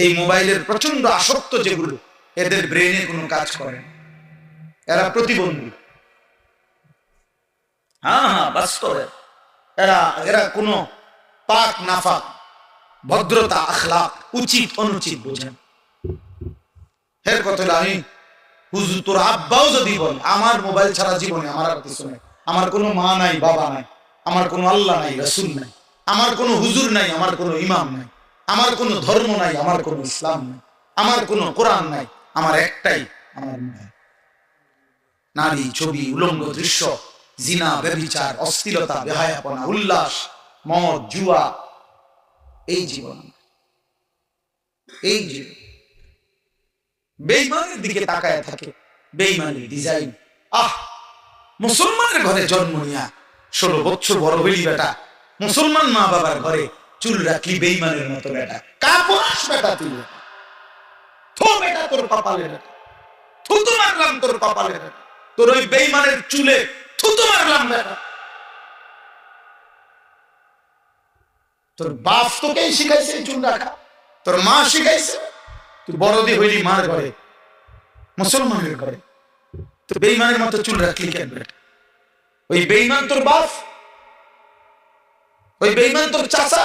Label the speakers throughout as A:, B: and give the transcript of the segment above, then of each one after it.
A: এই মোবাইলের প্রচন্ড আসক্ত যেগুলো, এদের ব্রেনে কোনো কাজ করে না, এরা প্রতিবন্ধী। হ্যাঁ, বাস্তব। এরা কোনো পাক নাফাক, ভদ্রতা, আখলাক, উচিত অনুচিত বোঝেন। এর কথা আমি হুজুর তোর আব্বাও যদি বল, আমার মোবাইল ছাড়া জীবনে আমার আর কিছু নাই, আমার কোনো মা নাই, বাবা নাই, আমার কোনো আল্লাহ নাই, রাসূল নাই, আমার কোনো হুজুর নাই, আমার কোনো ইমাম নাই, আমার কোনো ধর্ম নাই, আমার কোনো ইসলাম নাই, আমার কোনো কোরআন নাই, আমার একটাই আমার নারী, ছবি, উলঙ্গ দৃশ্য, জিনা, ব্যভিচার, অশ্লীলতা, বেহায়াপনা, উল্লাস, মদ, জুয়া, এই জীবন, এই জীবন। বেঈমানের দিকে তাকায় থাকে, বেঈমানের ডিজাইন। মুসলমানের ঘরে জন্ম নিয়া 16 বছর বড় হইলি বেটা, মুসলমান মা বাবার ঘরে চুল রাখলি বেঈমানের মতো বেটা, কাপুরুষ বেটা তুই। থু বেটা তোর কপালে, থুতু মারলাম তোর কপালে, তোর ওই বেঈমানের চুলে থুতু মারলাম বেটা। তোর বাপ তোকে শিখাইছে চুল রাখা, তোর মা শিখাইছে, তুই বড়দি হইলি মার ঘরে, মুসলমানের ঘরে, তো বেঈমানের মতো চুল রাখলি কেন বেটা? ওই বেঈমান তোর বাপ, ওই বেঈমান তোর চাচা,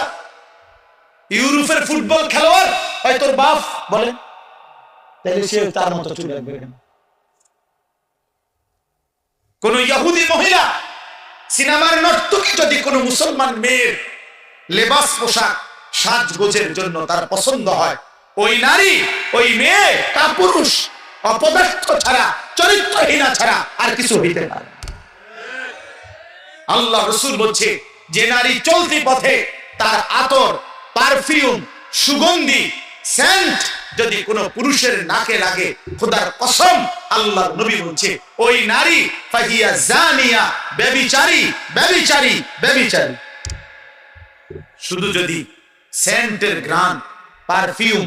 A: ইউরোপের ফুটবল খেলোয়াড় হয় তোর বাপ বলে, তাহলে সে তার মতো চুল রাখবে কেন? কোন ইহুদি মহিলা, সিনেমার নর্তকী যদি কোন মুসলমান মেয়ের লেবাস, পোশাক, সাজগোজের জন্য তার পছন্দ হয়, ওই নারী, ওই মেয়ে কাপুরুষ, অপদার্থ ছাড়া, চরিত্রহীনা ছাড়া আর কিছু হইতে পারে। আল্লাহ রাসূল বলছে, যে নারী চলতি পথে তার আতর, পারফিউম, সুগন্ধি, সেন্ট যদি কোন পুরুষের নাকে লাগে, খোদার কসম আল্লাহর নবী বলছে, ওই নারী ফাহিয়া জানিয়া, ব্যভিচারী, ব্যভিচারী, ব্যভিচারী। শুধু যদি সেন্টের ঘ্রাণ, পারফিউম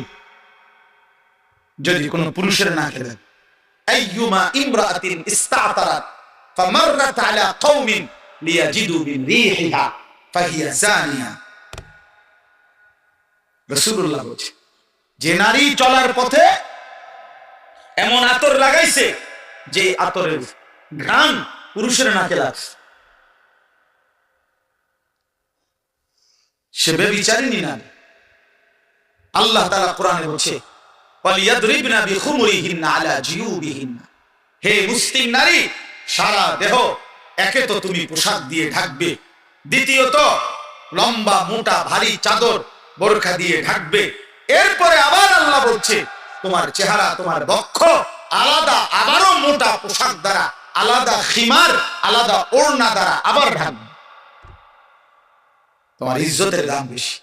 A: যদি কোন পুরুষের নাকে লাগে, আইয়ুমা ইমরাআতিন ইস্তাতারাত ফামাররাত আলা কওমিন লিয়াজিদু মিন রিহিহা ফাহিয়া জানিয়া। রাসূলুল্লাহ বলেছে, যে নারী চলার পথে এমন আতর লাগাইছে যে আতরের ঘ্রাণ পুরুষের নাকে লাগছে, সে ব্যভিচারিণী নারী। আল্লাহ তাআলা কোরআনে বলছে, ওয়ালিয়াদরিবনা বিখুমুরিহিন্না আলা জিয়ুবিহিন্না। হে মুসলিম নারী, সারা দেহ একে তো তুমি পোশাক দিয়ে ঢাকবে, দ্বিতীয়ত লম্বা মোটা ভারী চাদর বোরকা দিয়ে ঢাকবে। এরপরে আবার আল্লাহ বলছে, তোমার চেহারা, তোমার বক্ষ আলাদা, আবারও মোটা পোশাক দ্বারা, আলাদা খিমার, আলাদা ওড়না দ্বারা আবার ঢাকবে। তোমার ইজ্জতের দাম বেশি,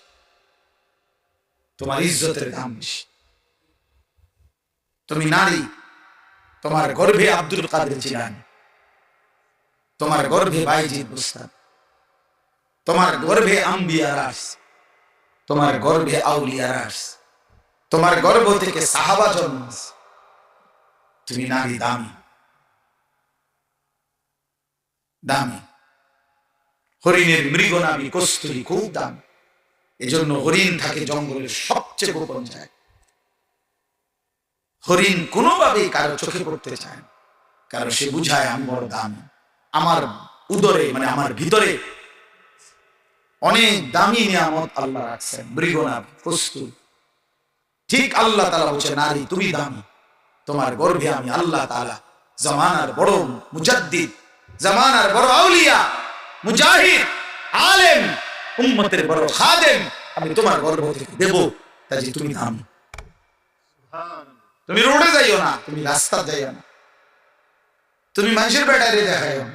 A: তোমার ইজ্জতের দাম বেশি। তুমি নারী, তোমার গর্ভে আব্দুল কাদের জিলানী, তোমার গর্ভে বাইজিদ বুস্তামি, তোমার গর্ভে আম্বিয়ারা আসছে, তোমার গর্ভে আউলিয়ারা আসছে, তোমার গর্ভ থেকে সাহাবা জন্মাচ্ছে। তুমি নারী দামি, দামি। হরিণের মৃগনাভি কস্তুরী খুব দামি, এজন্য হরিণ থাকে জঙ্গলের সবচেয়ে গোপন জায়গায়। হরিণ কোনোভাবেই কারো চোখে পড়তে চায় না, কারণ সে বুঝায় আমি বড় দামি, আমার উদরে মানে আমার ভিতরে অনেক দামি নিয়ামত আল্লাহ রাখছেন, মৃগনাভ, কস্তুরী। ঠিক আল্লাহ তাআলা বলছেন, নারী তুমি দামি, তোমার গর্ভে আমি আল্লাহ তাআলা জামানার বড় মুজাদ্দিদ, জামানার বড় আউলিয়া, মুজাহিদ, আলেম, উম্মতের বড় খাদেম আমি তোমার গর্ভ থেকে দেব। তাই তুমি দামি। তুমি রোডে যাইও না, তুমি রাস্তা যাইও না, তুমি মানুষের বেটারে দেখাইও না,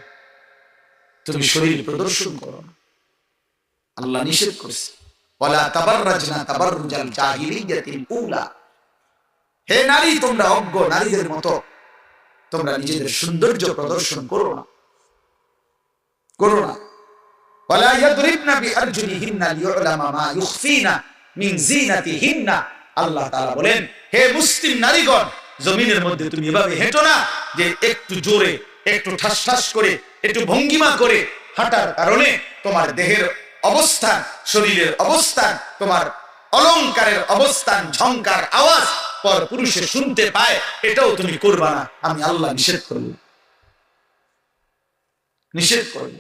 A: তুমি শরীর প্রদর্শন করো না। আল্লাহ নিষেধ করেছে, ওয়ালা তাবাররাজনা তাবাররুজাল জাহিলিয়াতিল উলা। হে নারী, তোমরা অজ্ঞ নারীদের মতো তোমরা নিজেদের সৌন্দর্য প্রদর্শন করো না, করো না। ওয়ালা ইয়াদরিবনা বিআরজুলিহিন্না লিউলামা মা ইউখফিনা মিন জিনাতিহিন্না। আল্লাহ তাআলা বলেন, হে মুসলিম নারীগণ, জমিনের মধ্যে তুমি এভাবে হেঁটো না যে একটু জোরে, একটু ঠাস ঠাস করে, একটু ভঙ্গিমা করে হাঁটার কারণে তোমার দেহের অবস্থান, শরীরের অবস্থান, তোমার অলংকারের অবস্থান, ঝংকার, আওয়াজ পর পুরুষে শুনতে পায়, এটাও তুমি করবা না। আমি আল্লাহ নিষেধ করব, নিষেধ করব।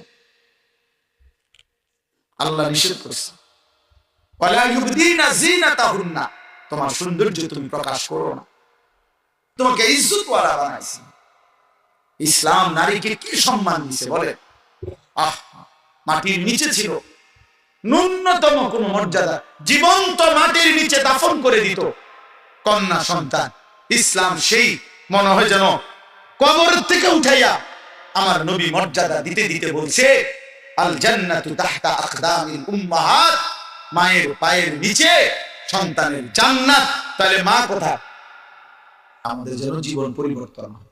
A: আল্লাহ নিষেধ করছে, ওয়ালা ইউবদিনা যিনাতাহুন্না, তোমার সৌন্দর্য তুমি প্রকাশ করো না। তোমাকে ইজ্জতওয়ালা বানাইছে। ইসলাম নারীকে কি সম্মান দিছে বলে? মাটির নিচে ছিল, ন্যূনতম কোন মর্যাদা, জীবন্ত মাটির নিচে দাফন করে দিত কন্যা সন্তান। ইসলাম সেই মনে হয় যেন কবর থেকে উঠাইয়া আমার নবী মর্যাদা দিতে দিতে বলছে, আল জান্নাতু তাহতা আকদামিল উম্মাহাত, মায়ের পায়ের নিচে সন্তানের জান্নাত। তাহলে মা কোথায়? আমাদের যেন জীবন পরিবর্তন হয়,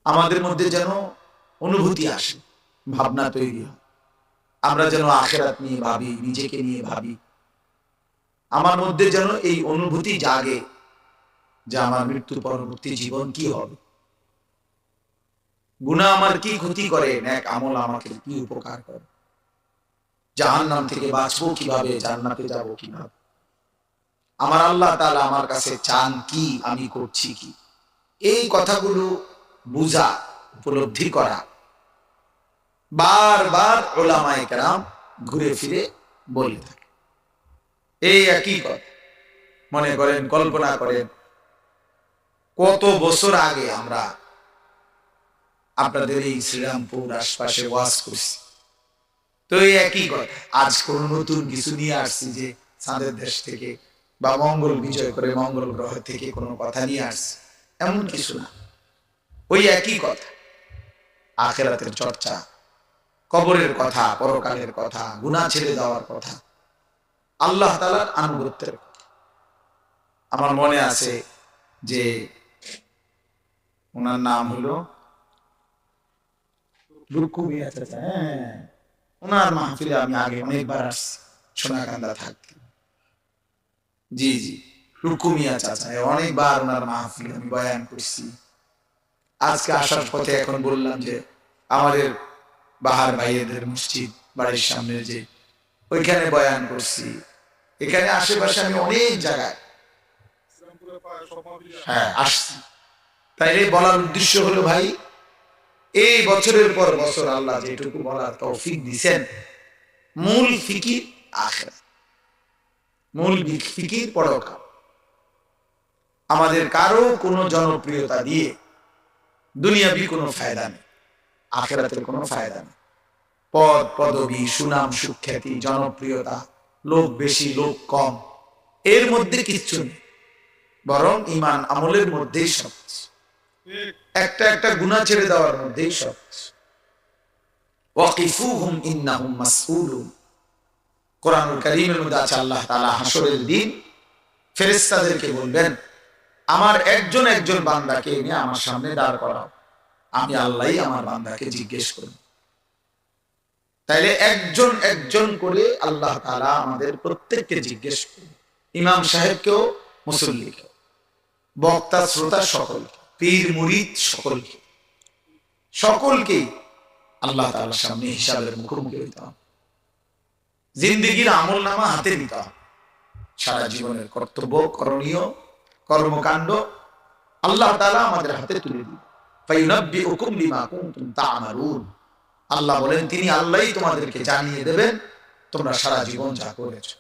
A: আমাদের মধ্যে যেন অনুভূতি আসে, ভাবনা তৈরি হয়, আমরা যেন আখিরাত নিয়ে ভাবি, নিজেকে নিয়ে ভাবি। আমার মধ্যে যেন এই অনুভূতি জাগে যে আমার মৃত্যু পরবর্তী জীবন কি হবে, গুনাহ আমার কি ক্ষতি করে, নেক আমল আমাকে কি উপকার করে, জাহান্নাম থেকে বাঁচবো কিভাবে, জান্নাতে যাব কিভাবে, আমার আল্লাহ তাআলা আমার কাছে চান কি, আমি করছি কি। এই কথাগুলো বুঝা, উপলব্ধি করা বারবার উলামায়ে কেরাম ঘুরে ফিরে বলে থাকে। এই একই কথা। মনে করেন, কল্পনা করেন, কত বছর আগে আমরা আপনাদের এই শ্রীরামপুর আশপাশে ওয়াজ করছি, তো এই একই কথা। আজ কোন নতুন কিছু নিয়ে আসছি যে চাঁদের দেশ থেকে বা মঙ্গল বিজয় করে মঙ্গল গ্রহ থেকে কোনো কথা নিয়ে আসছি, এমন কিছু না। ওই একই কথা, আখিরাতের চর্চা, কবরের কথা, পরকালের কথা, গুনাহ ছেড়ে দেওয়ার কথা, আল্লাহ তাআলার আনুগত্যের কথা। আমার মনে আছে যে ওনার নাম হলো রুকুমিয়া চাচা। হ্যাঁ, ওনার মাহফিলে আমি আগে অনেকবার আসছি, সোনাকান্দা থাকতে। জি জি, রুকুমিয়া চাচা, অনেকবার ওনার মাহফিলে আমি বয়ান করছি। আজকে আসার পথে এখন বললাম যে আমাদের বাহার ভাইয়েদের মসজিদ বাড়ির সামনে যে, ওইখানে বয়ান করছি। এখানে আশেপাশে আমি অনেক জায়গায় হ্যাঁ আসছি। তাইলে বলার উদ্দেশ্য হলো, ভাই, এই বছরের পর বছর আল্লাহ যেটুকু বলার তৌফিক দিবেন, মূল ফিকির আখিরাত, মূল ফিকির পরকাল। আমাদের কারো কোনো জনপ্রিয়তা দিয়ে দুনিয়াবি কোনো ফায়দা নেই, আখিরাতের কোনো ফায়দা নেই। পদ পদবি, সুনাম সুখ্যাতি, জনপ্রিয়তা, লোক বেশি লোক কম, এর মধ্যে কিচ্ছু নেই, বরং ঈমান আমলের মধ্যেই সব। একটা একটা গুনাহ ছেড়ে দেওয়ার মধ্যেই সব। ওয়াকিফুহুম ইন্নাহুম মাসউলুন, কোরআনুল কারীমের মধ্যে আছে আল্লাহ তাআলা হাসরের দিন ফেরেশতাদেরকে বলবেন, আমার একজন একজন বান্দাকে এনে আমার সামনে দাঁড় করাও, আমি আল্লাহই আমার বান্দাকে জিজ্ঞেস করব। তাইলে একজন একজন করে আল্লাহ তাআলা আমাদের প্রত্যেককে জিজ্ঞেস করবে, ইমাম সাহেবকেও, মুসল্লিকেও, বক্তা শ্রোতা সকলকে, পীর মুরিদ সকলকে, সকলকেই আল্লাহ তাআলার সামনে হিসাবের মুখোমুখি হইতে হবে। জিন্দেগীর আমলনামা হাতে নিতে হবে, সারা জীবনের কর্তব্য, করণীয় কর্মকাণ্ড আল্লাহ তাআলা আমাদের হাতে তুলে দিবেন। ফায়ুনাব্বিউকুম বিমা কুনতুম তা'মালুন, আল্লাহ বলেন তিনি আল্লাহই তোমাদেরকে জানিয়ে দেবেন তোমরা সারা জীবন যা করেছো।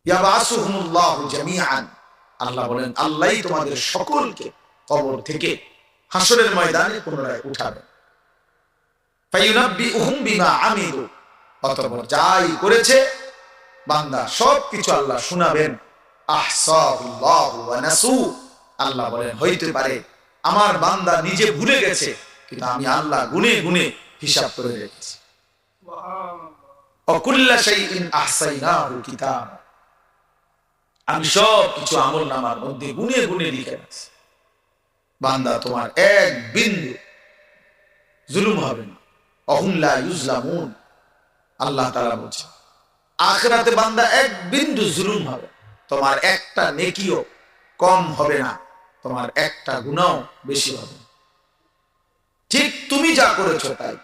A: ইয়াবাসুহুমুল্লাহু জামিআন, আল্লাহ বলেন আল্লাহই তোমাদের সকলকে কবর থেকে হাসরের ময়দানে পুনরায় উঠাবেন। ফায়ুনাব্বিউহুম বিমা আমিলু, অতঃপর যাই করেছে বান্দা সব কিছু আল্লাহ শোনাবেন। আহসাহুল্লাহু ওয়া নাসু, আল্লাহ বলেন হইতে পারে আমার বান্দা নিজে ভুলে গেছে, কিন্তু আমি আল্লাহ গুনে গুনে হিসাব করে রেখেছি। ওয়াকুল্লা শাইইন আহসাইনাহু কিতাব, আমি সব কিছু আমলনামার মধ্যে গুনে গুনে লিখে রাখছি। বান্দা তোমার এক বিন্দু জুলুম হবে না। অহুম লা ইউজলামুন, আল্লাহ তাআলা বলছেন আখিরাতে বান্দা এক বিন্দু জুলুম হবে, তোমার একটা নেকিও কম হবে না, তোমার একটা গুনাহ বেশি হবে। ঠিক তুমি যা করেছো তাই,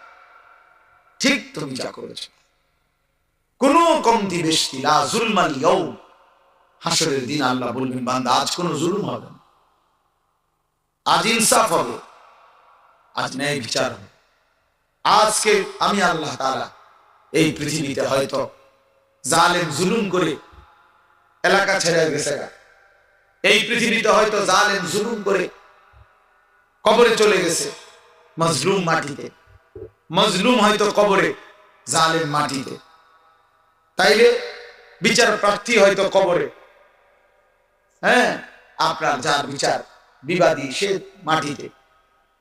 A: ঠিক তুমি যা করেছো। কোনো কমতি বেশি লা যুলমাল ইয়াউম। হাসরের দিন আল্লাহ বলবেন বান্দা আজ কোনো জুলুম হবে না, আজ ইনসাফ হবে, আজ ন্যায় বিচার হবে। আজকে আমি আল্লাহ তাআলা এই পৃথিবীতে হয়তো জালেম জুলুম করে এলাকা ছেড়ে গেছে, এই পৃথিবীতে হয়তো জালেম জুলুম করে কবরে চলে গেছে, মজলুম মাটিতে, মজলুম হয়তো কবরে, জালেম মাটিতে। তাইলে বিচার প্রার্থী হয়তো কবরে, হ্যাঁ, আপনার যার বিচার বিবাদী সে মাটিতে।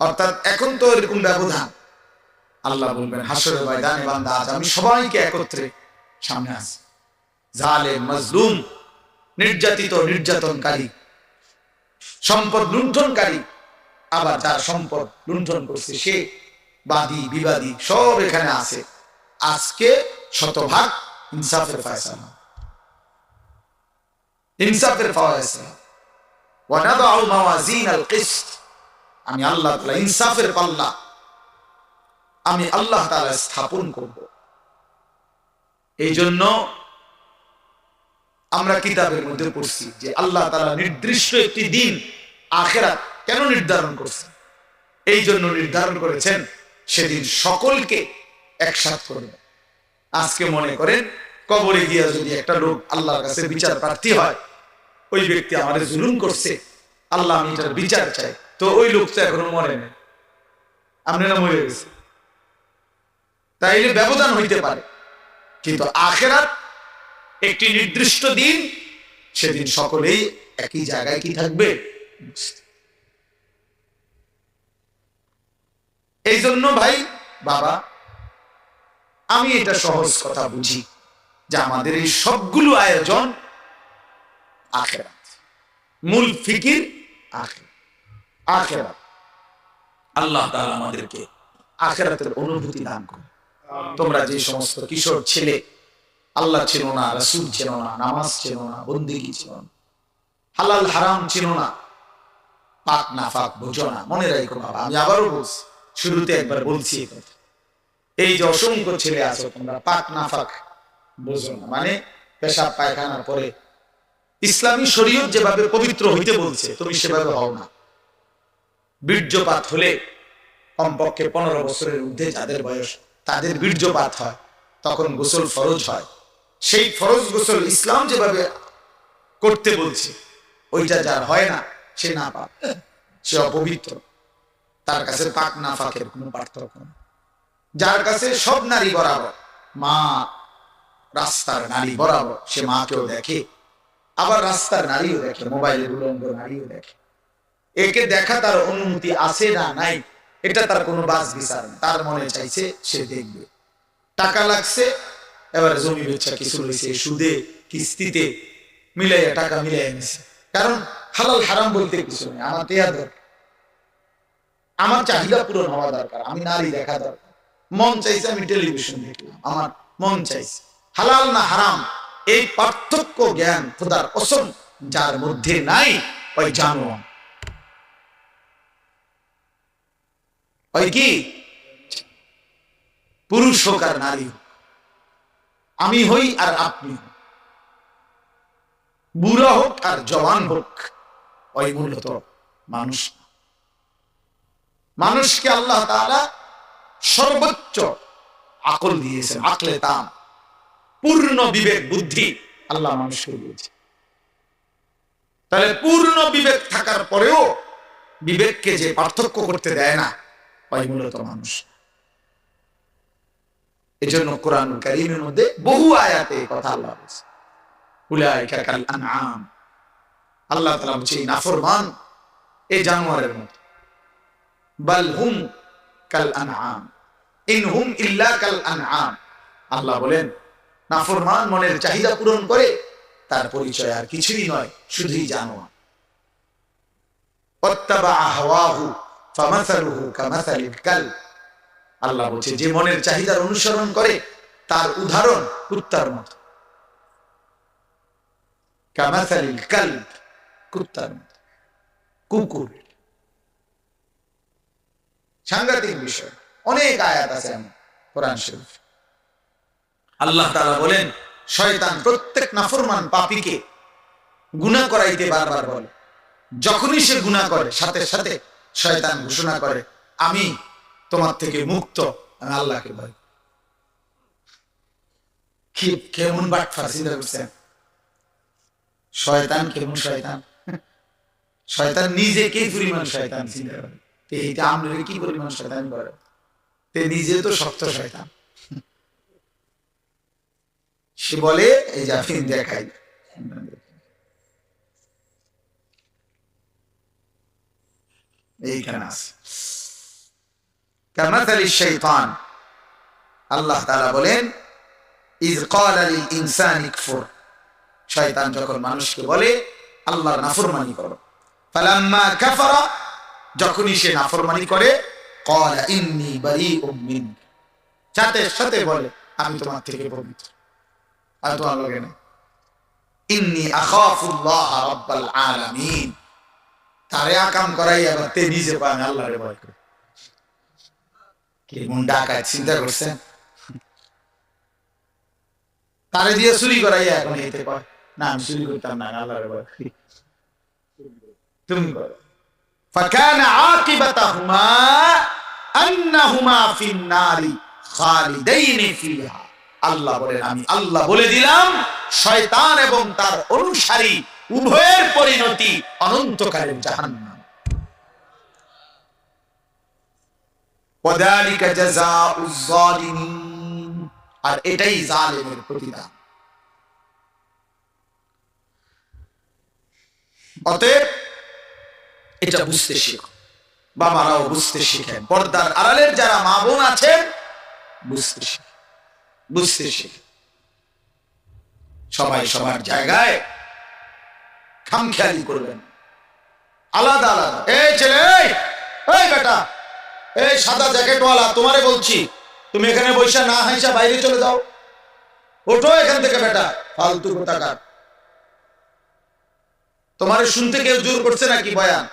A: অর্থাৎ এখন তো এরকম ব্যবধান। আল্লাহ বলবেন হাসরের ময়দানে বান্দা আজ আমি সবাইকে একত্রে সামনে আসি, জালেম মজলুম, নির্যাতিত নির্যাতনকারী, সম্পদ লুণ্ঠনকারী, আবার যার সম্পদ লুণ্ঠন করছে সে, বাদী বিবাদী সব এখানে আছে। আজকে শতভাগ ইনসাফের ফয়সালা, ইনসাফের ফয়সালা। ওয়া নাদাউ মাওয়াজিনাল কিসত, আমি আল্লাহ তাআলা ইনসাফের পাল্লা আমি আল্লাহ তাআলা স্থাপন করব। এই জন্য আমরা কিতাবের মধ্যে পড়ছি যে আল্লাহ তাআলা নির্দিষ্ট একটি দিন আখিরাত কেন নির্ধারণ করছেন? এই জন্য নির্ধারণ করেছেন সেদিন সকলকে একসাথ করবে। আজকে মনে করেন কবরে গিয়া যদি একটা লোক আল্লাহর কাছে বিচার প্রার্থী হয়, ওই ব্যক্তি আমাদের জুলুম করছে, আল্লাহ আমি এটার বিচার চাই, তো ওই লোক তো এখনো মরে নাই, আপনারা মরে গেছে, তাইলে ব্যবধান হইতে পারে। কিন্তু আখিরাত একটি নির্দিষ্ট দিন, সেদিন সকলেই একই জায়গায় কি থাকবে। এই জন্য ভাই বাবা, আমি এটা সহজ কথা বুঝি যে আমাদের এই সবগুলো আয়োজন আখিরাত, মূল ফিকির আখিরাত। আল্লাহ তাআলা আমাদেরকে আখিরাতের অনুভূতি দান করুন। তোমরা যে সমস্ত কিশোর ছেলে আল্লাহ চেনো না, রাসূল চেনো না, নামাজ চেনো না, বন্দেগী চেনো না, হালাল হারাম চেনো না, পাক নাফাক বোঝো না, মনে রাখো বাবা, আমি আবারও বলছি, শুরুতে একবার বলছি এই কথা, এই যে অসংখ্য ছেলে আছো তোমরা পাক নাফাক বোঝো না, মানে পেশাব পায়খানার পরে ইসলামী শরীয়ত যেভাবে পবিত্র হইতে বলছে তুমি সেভাবে হও না। বীর্যপাত হলে কমপক্ষে 15 বছরের ঊর্ধ্বে যাদের বয়স তাদের বীর্যপাত হয়, তখন গোসল ফরজ হয়। সেই ফরজ গোসল ইসলাম যেভাবে করতে বলছে ওইটা যার হয় না সে না পাক, সে অপবিত্র, তার কাছে পাক নাফাকের কোনো পার্থক্য নেই। যার কাছে সব নারী বরাবর, মা রাস্তার নারী বরাবর, সে মাকেও দেখে, আবার রাস্তার নারীও দেখে, মোবাইলের উলঙ্গ নারীও দেখে, একে দেখা তার অনুমতি আছে না নাই এটা তার কোনো বাস বিচার না, তার মনে চাইছে সে দেখবে। টাকা লাগছে, এবার জমি বেচা কিছু হয়েছে, সুদে কিস্তিতে মিলাইয়া টাকা মিলাইয়া নিছে, কারণ হালাল হারাম বলতে কিছু নেই, আমার টেয়া দরকার, আমার চাহিদা পূরণ হওয়া দরকার, আমি নারী দেখা দরকার, মন চাইছে আমি টেলিভিশন দেখলাম, আমার মন চাইছে। হালাল না হারাম এই পার্থক্য জ্ঞান খোদার কসম যার মধ্যে নাই, ওই জানোয়ার, ওই কি পুরুষ হোক আর নারী হোক, আমি হই আর আপনি, বুড়া হোক আর জওয়ান হোক, ওই মূলত মানুষ। মানুষকে আল্লাহ তাআলা সর্বোচ্চ আকল দিয়েছেন, আকলে তাম, পূর্ণ বিবেক বুদ্ধি আল্লাহ মানুষকে দিয়েছে। তাহলে পূর্ণ বিবেক থাকার পরেও বিবেককে যে পার্থক্য করতে দেয় না, ওই মূলত মানুষ। এজন্য কোরআনুল কারীমের মধ্যে বহু আয়াতে কথা আল্লাহ বলেছে, উলাইকা কাল আনআম, আল্লাহ তাআলা বলেছে নাফরমান এই জানোয়ারের মতো, বাল হুম কাল আনআম ইন হুম ইল্লা কাল আনআম। আল্লাহ বলেন নাফরমান মনের চাহিদা পূরণ করে, তার পরিচয় আর কিছুই নয়, শুধুই জানোয়ার। ওয়াত্তাবা হাওয়াহু ফামাসালুহু কামাসালিল কালব, আল্লাহ বলছে যে মনের চাহিদার অনুসরণ করে তার উদাহরণ কুত্তার মতো, কামাসালিল কালব, কুত্তার মতো, কুকুর। সাংঘাতিক বিষয়, অনেক আয়াত আছে কোরআন শরীফ। আল্লাহ তাআলা বলেন শয়তান প্রত্যেক নাফরমান পাপীকে গুনাহ করাইতে বারবার বলে। যখনই সে গুনাহ করে সাথে সাথে শয়তান ঘোষণা করে আমি তোমার থেকে মুক্ত, আমি আল্লাহকে ভয়। কি কেমন বাটফার চিন্তা করছেন? শয়তান কেমন শয়তান! শয়তান নিজে কি পরিমাণ শয়তান চিন্তা করে, এইটা আমরা কি পরিমাণ শয়তান করে, তে নিজে তো শক্ত শয়তান। সে বলে এই যে আপনি দেখাই এইখানে আছে কামাতালি শাইতান। আল্লাহ তাআলা বলেন ইয ক্বালা লিল ইনসানি কফুর, শয়তান যখন মানুষকে বলে আল্লাহর নাফরমানি করো, ফালাম্মা কাফারা, যখনই সে নাফরমানি করে, ক্বালা ইন্নী বারীউম মিনক, সাথে সাথে বলে আমি তোমার থেকে পবিত্র, আমি তোমার লগে নাই। ইন্নী আখাফুল্লাহ রাব্বাল আলামিন, তারে আকাম করাই আবার তে নিজে পায় আমি আল্লাহরে ভয় করি। কি মন ডাকায় চিন্তা করছেন? তারে দিয়ে চুরি করাইয়া এখন এইতে কয় না আমি চুরি করতাম না, আল্লাহরে ভয় করি, তুমি করো। ফাকানা আকিবাতাহুমা আন্নাহুমা ফিন-নারি খালিদাইন ফিহা, আল্লাহ বলেন আমি আল্লাহ বলে দিলাম শয়তান এবং তার অনুসারী উভয়ের পরিণতি অনন্তকালের জাহান্নাম। ওয়াযালিকা জাযাউয যালিমিন, আর এটাই জালেমের প্রতিদান। অতএব এটা বুঝতে শিখো, বাবারাও বুঝতে শিখেন, পর্দার আড়ালের যারা মা বোন আছেন বুঝতে শিখেন, বুঝতে শিখেন। সবাই সবার জায়গায় খামখেয়ালি করবেন, আলাদা আলাদা। এই ছেলে, এই বেটা, এই সাদা জ্যাকেটওয়ালা, তোমারে বলছি তুমি এখানে বসে না হাসা বাইরে চলে যাও, ওঠো এখান থেকে বেটা, ফালতু কোথাকার। তোমারে শুনতে কেউ জোর করছে নাকি বয়ান?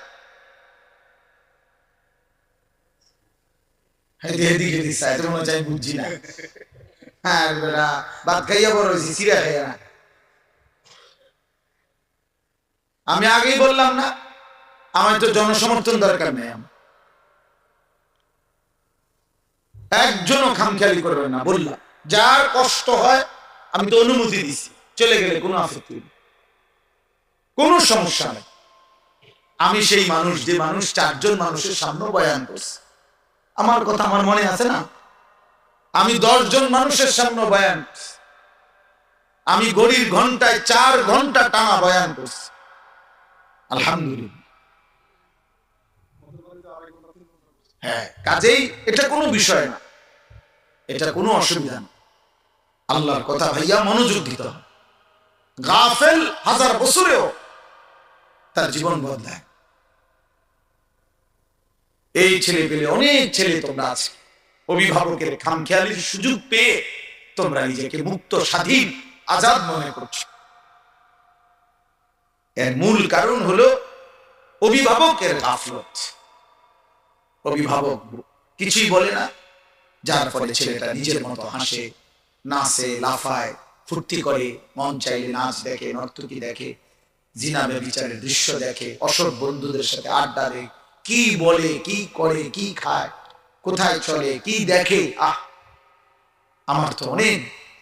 A: এদিকে দিছে তোমার চাই বুঝছি না। হ্যাঁ বেটা, ভাত খাইয়া বড় হয়েছি, চিড়া খাইয়া না। আমি আগেই বললাম না আমার তো জনসমর্থন দরকার নেই, একজনও খামখেয়ালি করবে না, বললাম যার কষ্ট হয় আমি তো অনুমতি দিছি, চলে গেলে কোনো আপত্তি নেই, কোনো সমস্যা নেই। আমি সেই মানুষ যে মানুষ 4 জন মানুষের সামনে বয়ান করছে, আমার কথা আমার মনে আছে না? আমি 10 জন মানুষের সামনে বয়ান করছি, আমি ঘড়ির ঘন্টায় 4 ঘন্টা টানা বয়ান করছি, আলহামদুলিল্লাহ। হ্যাঁ, কাজেই এটা কোনো বিষয় না, এটা কোনো অসুবিধা না। আল্লাহর কথা ভাইয়া মনোযোগ দিতে হবে। গাফেল 1000 বছরেও তার জীবন বদলায়। এই ছেলে পেলে অনেক ছেলে তোমরা আছে, অভিভাবকের খামখেয়ালির সুযোগ পেয়ে তোমরা নিজেকে মুক্ত, স্বাধীন, আজাদ মনে করছো। এর মূল কারণ হলো অভিভাবকের গাফলত। অভিভাবক কিছুই বলে না, যার ফলে ছেলেটা নিজের মতো হাসে, নাচে, লাফায়, ফুর্তি করে, মন চাইলে নাচ দেখে, নর্তকী দেখে, জিনা ব্যভিচারের দৃশ্য দেখে, অসৎ বন্ধুদের সাথে আড্ডা দেয়, কি বলে, কি করে, কি খায়, কোথায় চলে, কি দেখে। আমার তো অনেক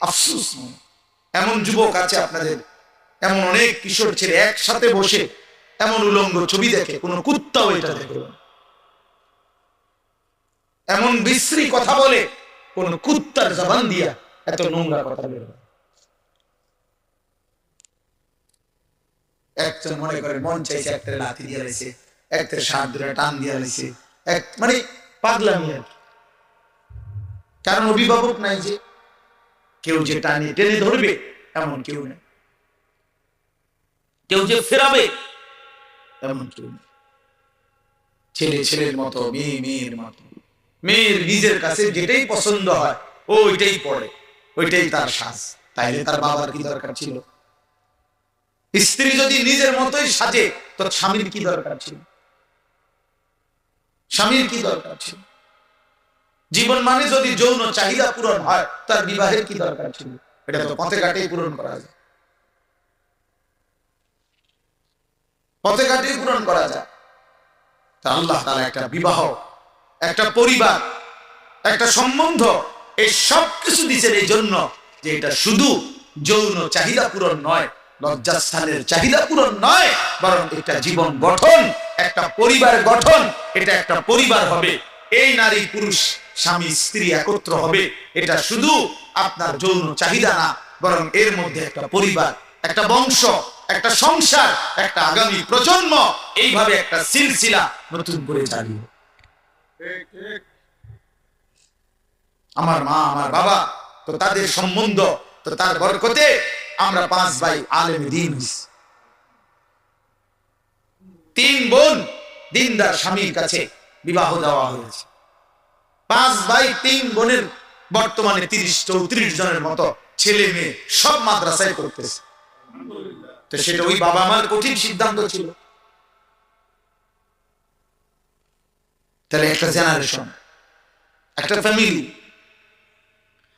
A: আফসোস, এমন যুবক আছে আপনাদের, এমন অনেক কিশোর ছেলে একসাথে বসে এমন উলঙ্গ ছবি দেখে, কোন কুত্তাও এটা দেখে। এমন বিশ্রী কথা বলে, কোন কুত্তার জবান দিয়া এত নোংরা কথা বের হয়। একজন মনে করে মন চাইছে একটা লাথি দিয়ে লাইছে, একটা শার্ট ধরে টান দিয়ে লাইছে, মানে পাগলামি আর কি। কারণ অভিভাবক নাই, যে কেউ যে টানে টেনে ধরবে এমন কেউ নেই, কেউ যে ফেরাবে এমন কেউ নেই। ছেলে ছেলের মতো, মেয়ে মেয়ের মতো, মেয়ের নিজের কাছে যেটাই পছন্দ হয় ও ওইটাই পড়ে, ওইটাই তার সাজ। তাইলে তার বাবার কি দরকার ছিল? স্ত্রী যদি নিজের মতোই সাজে তো স্বামীর কি দরকার ছিল? স্বামীর কি দরকার ছিল? জীবন মানে যদি যৌন চাহিদা পূরণ হয়, তার বিবাহের কি দরকার ছিল? এটা তো পথে ঘাটেই পূরণ করা যায়, পথে ঘাটেই পূরণ করা যায়। তা আল্লাহ তাআলা একটা বিবাহ, একটা পরিবার, একটা সম্বন্ধ, এই সব কিছু দিয়েছেন এই জন্য যে এটা শুধু যৌন চাহিদা পূরণ নয়, লজ্জাস্থানের চাহিদা পূরণ নয়, বরং এটা জীবন গঠন, একটা পরিবার গঠন। এটা একটা পরিবার হবে, এই নারী পুরুষ স্বামী স্ত্রী একত্র হবে। এটা শুধু আপনার যৌন চাহিদা না, বরং এর মধ্যে একটা পরিবার, একটা বংশ, একটা সংসার, একটা আগামী প্রজন্ম, এইভাবে একটা সিলসিলা নতুন করে চালিয়ে। আমার মা আমার বাবা, তো তাদের সম্বন্ধ, তো তার বরকতে আমরা 5 ভাই আলেম দ্বীন, 3 বোন দিনদার স্বামীর কাছে বিবাহ দেওয়া হয়েছে। 5 ভাই 3 বোনের বর্তমানে 30-34 জনের মতো ছেলে মেয়ে সব মাদ্রাসায় পড়তেছে। তো সেটা ওই বাবা মার কঠিন সিদ্ধান্ত ছিল। তাহলে একটা জেনারেশন, একটা ফ্যামিলি।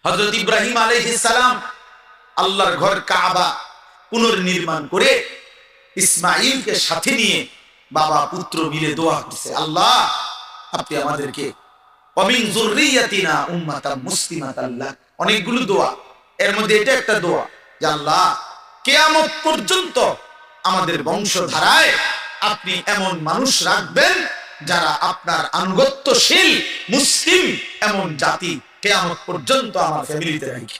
A: হযরত ইব্রাহিম আলাইহিস সালাম আল্লাহর ঘর কাবা পুনর্নির্মাণ করে ইসমাঈলকে সাথে নিয়ে বাবা পুত্র মিলে দোয়া করছে, আল্লাহ আপনি আমাদেরকে ওয়ামিন যুররিয়াতিনা উম্মাতাম মুসলিমাতাল লাক। অনেকগুলো দোয়া, এর মধ্যে এটা একটা দোয়া যে আল্লাহ কিয়ামত পর্যন্ত আমাদের বংশধারায় আপনি এমন মানুষ রাখবেন যারা আপনার আনুগত্যশীল মুসলিম, এমন জাতি কিয়ামত পর্যন্ত আমার ফ্যামিলিতে রাখি।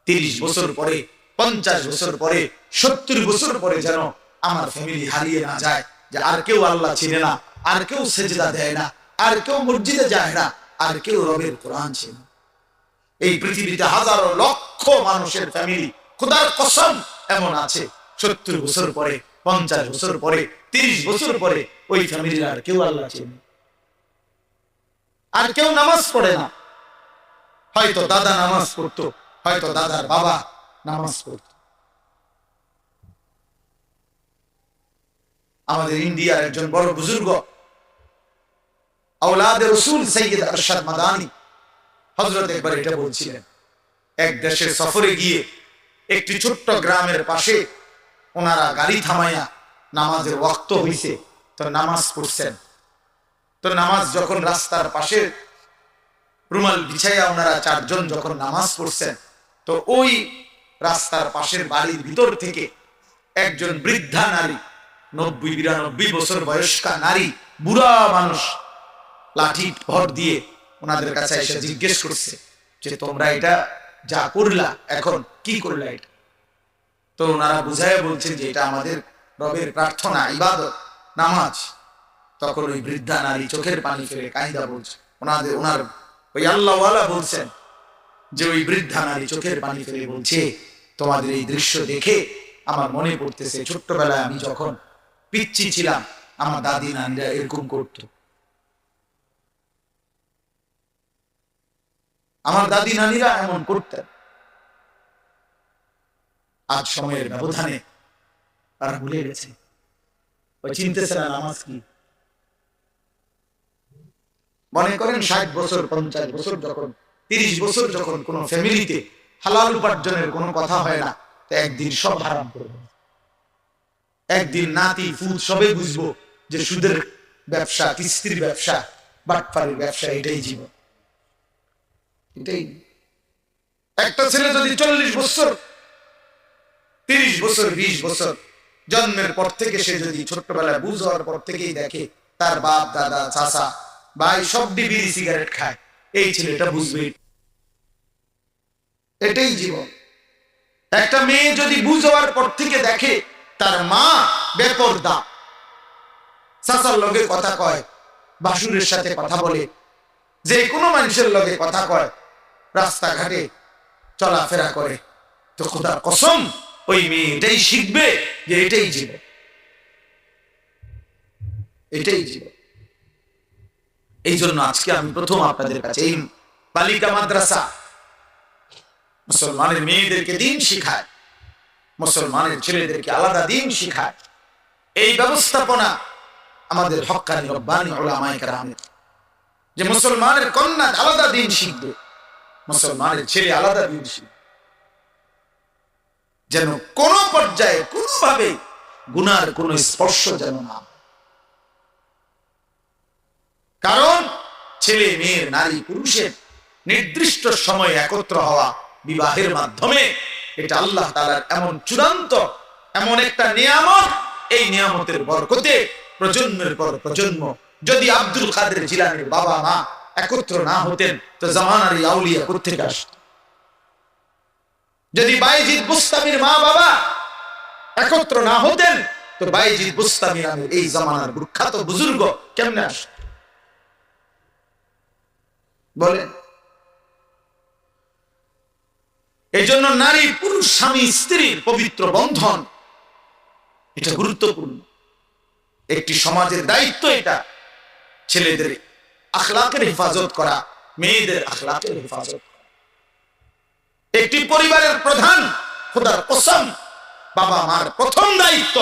A: 30 বছর পরে, 50 বছর পরে, 70 বছর পরে যেন আমার ফ্যামিলি হারিয়ে না যায়, যে আর কেউ আল্লাহ চিনে না, আর কেউ সেজদা দেয় না, আর কেউ মসজিদে যায় না, আর কেউ রবের কোরআন চিনে। এই পৃথিবীতে হাজারো লক্ষ মানুষের ফ্যামিলি, খোদার কসম, এমন আছে 70 বছর পরে, 50 বছর পরে, 30 বছর পরে ওই ফ্যামিলির আর কেউ আল্লাহ চিনে, আর কেউ নামাজ পড়ে না। হয়তো দাদা নামাজ পড়তো, হয়তো দাদার বাবা নামাজ পড়ত। আমাদের ইন্ডিয়ার একজন বড় বুজুর্গ আওলাদে রাসূল সৈয়দ আরশাদ মাদানী হযরত একবার এটা বলছিলেন, এক দেশে সফরে গিয়ে একটি ছোট্ট গ্রামের পাশে ওনারা গাড়ি থামাইয়া নামাজের ওয়াক্ত হইছে, তো নামাজ পড়ছেন। তো নামাজ যখন রাস্তার পাশে রুমাল বিছাইয়া ওনারা 4 জন যখন নামাজ পড়ছেন, তো ওই রাস্তার পাশের বাড়ির ভিতর থেকে একজন বৃদ্ধা নারী, 90-92 বছর বয়স্কা নারী, বুড়া মানুষ, লাঠি ভর দিয়ে ওনাদের কাছে এসে জিজ্ঞেস করছে যে তোমরা এটা যা করলা এখন কি করলা এটা? তো ওনারা বুঝায় বলছেন যে এটা আমাদের রবের প্রার্থনা, ইবাদত, নামাজ। তখন ওই বৃদ্ধা নারী চোখের পানি ফেলে কাঁদা বলছে, ওনার ওই আল্লাহওয়ালা বলছেন যে ওই বৃদ্ধা নারী চোখের পানি ফেলে বলছে, তোমাদের এই দৃশ্য দেখে আমার মনে পড়তেছে ছোট্টবেলায় আমি যখন পিচ্চি ছিলাম, আমার দাদি নানিরা এরকম করত। আমার দাদি নানিরা এমন করতেন। আজ সময়ের ব্যবধানে তারা ভুলে গেছে, ওই চিনতেছে না নামাজ কি। মনে করেন 60 বছর, 50 বছর, যখন 30 বছর যখন কোন ফ্যামিলিতে হালাল উপার্জনের কোনো কথা হয় না, তো একদিন সব হারাম করবে। একদিন নাতি ফুল সবে বুঝবো যে সুদের ব্যবসা, কিস্তির ব্যবসা, বাটপাড়ির ব্যবসা, এটাই জীবন। এটাই একটা ছেলে যদি 40 বছর, 30 বছর, 20 বছর জন্মের পর থেকে সে যদি ছোট্টবেলায় বুঝ হওয়ার পর থেকেই দেখে তার বাপ, দাদা, চাচা, ভাই সব বিড়ি সিগারেট খায়, এই ছেলেটা বুঝবে এটাই জীবন। একটা মেয়ে যদি বুঝ হওয়ার পর থেকে দেখে তার মা বেপরদা, চাচার লগে কথা কয়, বাসুরের সাথে কথা বলে, যে কোনো মানুষের লগে কথা কয়, রাস্তাঘাটে চলাফেরা করে, তো খোদার কসম ওই মেয়ে এটাই শিখবে যে এটাই জীবন, এটাই জীবন। এই জন্য আজকে আমি প্রথম আপনাদের কাছে এই বালিকা মাদ্রাসা মুসলমানের মেয়েদেরকে দিন শিখায়, মুসলমানের ছেলেদেরকে আলাদা দিন শিখায়। এই ব্যবস্থাপনা আমাদের হক্কানি রব্বানি উলামায়ে কেরামের। যে মুসলমানের কন্যা আলাদা দিন শিখবে, মুসলমানের ছেলে আলাদা দিন শিখবে, যেন কোন পর্যায়ে কোনোভাবে গুনার কোন স্পর্শ যেন না। কারণ ছেলে মেয়ের, নারী পুরুষের নির্দিষ্ট সময় একত্র হওয়া বিবাহের মাধ্যমে, এটা আল্লাহ তাআলার এমন চূড়ান্ত এমন একটা নিয়ামত। এই নিয়ামতের বরকতে প্রজন্মের পর প্রজন্ম, যদি আব্দুল কাদের জিলানীর বাবা মা একত্র না হতেন তো জামানার এই আউলিয়া কোত্থেকে আসত? যদি বাইজিদ বুস্তামির মা বাবা একত্র না হতেন তো বাইজিদ বুস্তামি নামে এই জামানার বিখ্যাত বুজুর্গ কেমনে আসত বলেন? এই জন্য নারী পুরুষ স্বামী স্ত্রীর পবিত্র বন্ধন এটা গুরুত্বপূর্ণ একটি সমাজের দায়িত্ব। এটা ছেলেদের আখলাকের হেফাজত করা, মেয়েদের আখলাকের হেফাজত করা। একটি পরিবারের প্রধান, খোদার কসম, বাবা মার প্রথম দায়িত্ব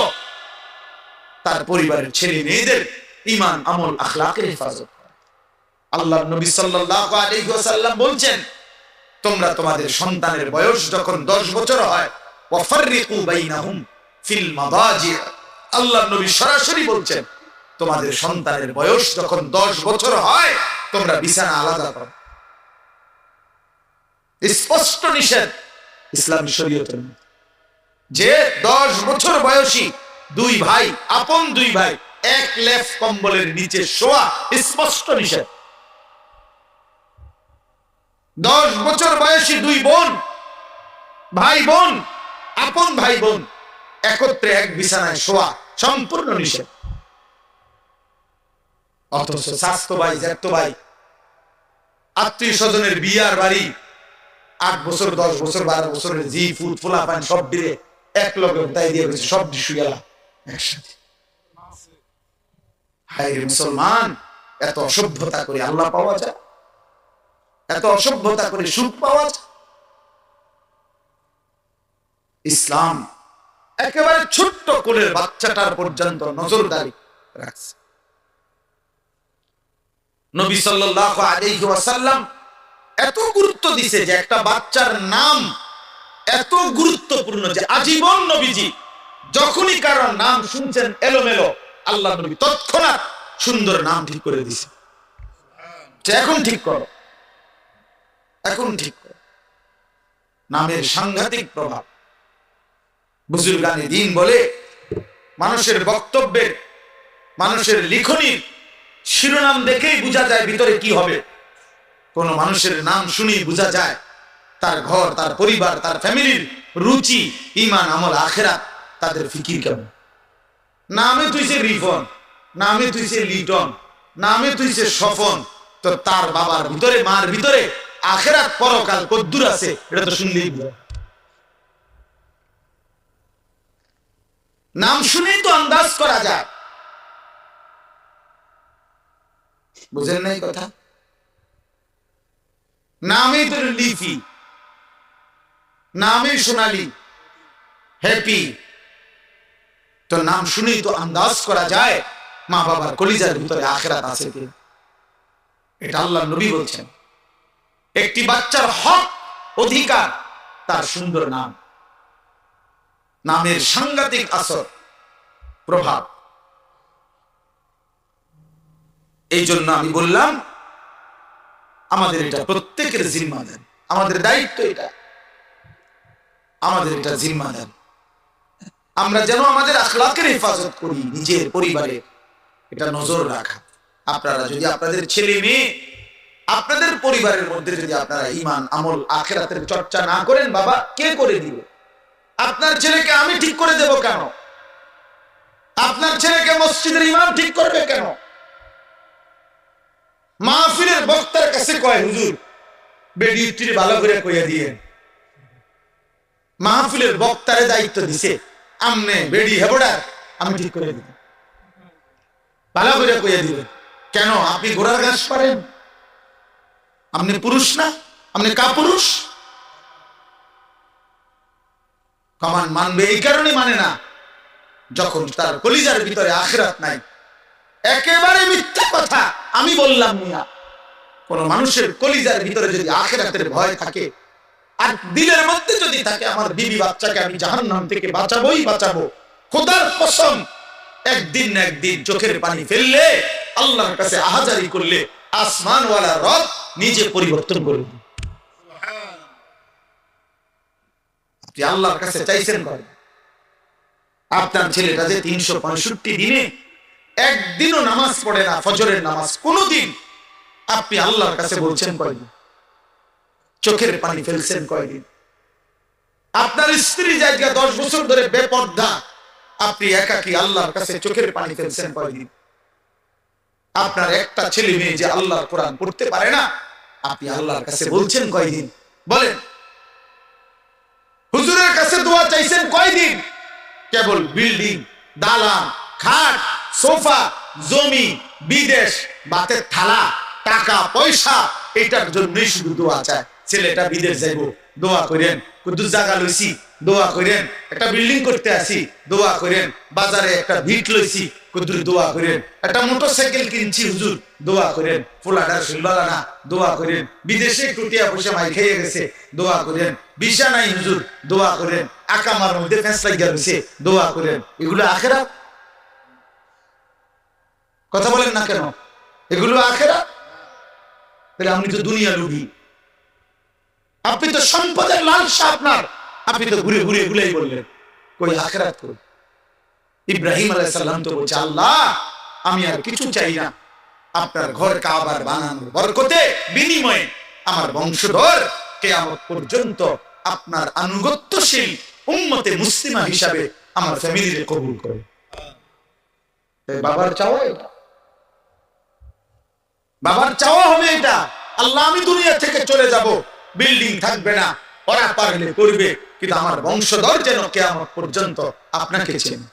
A: তার পরিবারের ছেলে মেয়েদের ঈমান আমল আখলাকের হেফাজত করা। আল্লাহর নবী সাল্লাল্লাহু আলাইহি ওয়াসাল্লাম বলছেন, তোমরা তোমাদের সন্তানের বয়স যখন 10 বছর হয়, ওয়াফাররিকু বাইনাহুম ফিল মাদাজি। আল্লাহর নবী সরাসরি বলছেন, তোমাদের সন্তানের বয়স যখন 10 বছর হয় তোমরা বিছানা আলাদা করো। স্পষ্ট নিষেধ ইসলামী শরীয়তের, যে 10 বছর বয়সী দুই ভাই, আপন দুই ভাই, এক লেফ কম্বলের নিচে শোয়া স্পষ্ট নিষেধ। 10 বছর বয়সী দুই বোন, ভাই বোন, আপন ভাই বোন একত্রে এক বিছানায় শোয়া সম্পূর্ণ নিষেধ। অথচ স্বাস্থ্য ভাই, জ্যাঠতো ভাই, আত্মীয় স্বজনের বিয়ার বাড়ি, 8 বছর 10 বছর 12 বছরের জি ফুট ফোলা পান সব দিলে এক লগে তাই দিয়ে গেছে, সব শুয়ালা একসাথে। হায় রে মুসলমান, এত অসভ্যতা করে আল্লাহ পাওয়া যায়? এত অসভ্যতা করে সুখ পাওয়া যায়? ইসলাম একেবারে ছোট্ট কোলের বাচ্চাটার পর্যন্ত নজরদারি রাখছে। নবী সাল্লাল্লাহু আলাইহি ওয়াসাল্লাম এত গুরুত্ব দিয়েছে যে একটা বাচ্চার নাম এত গুরুত্বপূর্ণ যে আজীবন নবীজি যখনই কারোর নাম শুনছেন এলোমেলো, আল্লাহ নবী তৎক্ষণাৎ সুন্দর নাম ঠিক করে দিয়েছে। এখন ঠিক করো, এখন ঠিক করো। নামের সাংঘাতিক প্রভাব। বুজুর্গানে দ্বীন বলে, মানুষের বক্তব্যের, মানুষের লিখনির শিরোনাম দেখেই বোঝা যায় ভিতরে কি হবে। কোন মানুষের নাম শুনেই বোঝা যায় তার ঘর, তার পরিবার, তার ফ্যামিলির রুচি, ঈমান, আমল, আখিরাত, তাদের ফিকির কেমন। নামে তুইছে রিফন, নামে তুইছে লিটন, নামে তুইছে সফন, তো তার বাবার ভিতরে, মার ভিতরে আখিরাত পরকাল কদ্দুর আছে এটা তো শুনলেই বুঝা। নাম শুনেই তো আন্দাজ করা যায়। বুঝেন নাই কথা? নামে তো লিফি, নামে সোনালি, হ্যাপি, তো নাম শুনেই তো আন্দাজ করা যায় মা বাবার কলিজার ভিতরে আখিরাত আছে কি। এটা আল্লাহ নবী বলছেন। একটি বাচ্চার হক, অধিকার তার সুন্দর নাম। নামের সাংঘাতিক আসর, প্রভাব। এই জন্য আমি বললাম আমাদের এটা প্রত্যেকের জিম্মাদারি, আমাদের দায়িত্ব, এটা আমাদের এটা জিম্মাদারি। আমরা যেন আমাদের আখলাকের হেফাজত করি, নিজের পরিবারের এটা নজর রাখা। আপনারা যদি আপনাদের ছেলে মেয়ে, আপনাদের পরিবারের মধ্যে যদি আপনারা ঈমান, আমল, আখিরাতের চর্চা না করেন, বাবা কে করে দিবে? আপনার ছেলেকে আমি ঠিক করে দেব কেন? আপনার ছেলেকে মসজিদের ইমাম ঠিক করবে কেন? মাহফিলের বক্তার কাছে কয়, হুজুর বেডিউটি ভালো করে কইয়া দিয়েন। মাহফিলের বক্তারে দায়িত্ব দিছে, আমনে বেডি হেবড়া আমি ঠিক করে দিব, ভালো করে কইয়া দিবেন। কেন? আপনি ঘোড়ার ঘাস পারেন? আপনি পুরুষ না? আপনি কাপুরুষ? কমান মানবে এই কারণে মানে না, যখন তার কলিজার ভিতরে আখিরাত নাই। একেবারে মিথ্যা কথা আমি বললাম মিয়া, কোন মানুষের কলিজার ভিতরে যদি আখিরাতের ভয় থাকে আর দিলের মধ্যে যদি থাকে আমার বিবি বাচ্চাকে আমি জাহান্নাম থেকে বাঁচাবোই বাঁচাবো, খোদার কসম একদিন না একদিন চোখের পানি ফেললে আল্লাহর কাছে আহাজারি করলে আসমানওয়ালা রব নিজে পরিবর্তন করে দিবে। আপনি আল্লাহর কাছে চাইছেন কয়? আপনার ছেলেটা যে 365 দিনে একদিনও নামাজ পড়ে না, ফজরের নামাজ কোনদিন, আপনি আল্লাহর কাছে বলছেন কয়দিন? চোখের পানি ফেলছেন কয়দিন? আপনার স্ত্রী জায়গা 10 বছর ধরে বেপর্দা, আপনি একাকী আল্লাহর কাছে চোখের পানি ফেলছেন কয়দিন? আপনার একটা ছেলে মেয়ে যে আল্লাহর কোরআন পড়তে পারে না, আপনি আল্লাহর কাছে বলছেন কয়দিন? বলেন। হুজুরের কাছে দোয়া চাইছেন কয়দিন? কেবল বিল্ডিং, দালান, খাট, সোফা, জমি, বিদেশ, বাতের থালা, টাকা পয়সা, এটার জন্যই শুধু দোয়া চায়। ছেলেটা বিদেশ যাইব, দোয়া করেন। কুদ্দুস জায়গা লইছি, দোয়া করেন। একটা বিল্ডিং করতে আসি, দোয়া করেন। বাজারে একটা ভিট লইছি, কুদ্দুস দোয়া করেন। একটা মোটরসাইকেল কিনছি, হুজুর দোয়া করেন। ফুলাটার শুলবালানা, দোয়া করেন। বিদেশে টুটিয়া বসে মাই খেয়ে গেছে, দোয়া করেন। ভিসা নাই হুজুর, দোয়া করেন। আকামার মধ্যে ফেঁস লাগিয়া রয়েছে, দোয়া করেন। এগুলো আখেরাত? কথা বলেন না কেন? এগুলো আখেরাত? তাহলে আপনি তো দুনিয়া লুবি, আপনি তো সম্পদের লালসা আপনার, আপনি তো ঘুরে ঘুরে এগুলাই বললেন। কই আখেরাত কই? ইব্রাহিম আলাইহিস সালাম তো বলছে, আল্লাহ আমি আর কিছু চাই না, আপনার ঘর কাবার বানানোর বরকতে বিনিময়ে আমার বংশধর কিয়ামত পর্যন্ত আপনার আনুগত্যশীল উম্মতে মুসলিমা হিসাবে আমার ফ্যামিলিকে কবুল করে। বাবার চাওয়া এটা, বাবার চাওয়া হবে এটা। আল্লাহ আমি দুনিয়া থেকে চলে যাব, বিল্ডিং থাকবে না, ওরা পারলে করবে, কিন্তু আমার বংশধর যেন কিয়ামত পর্যন্ত আপনাকে চেনে,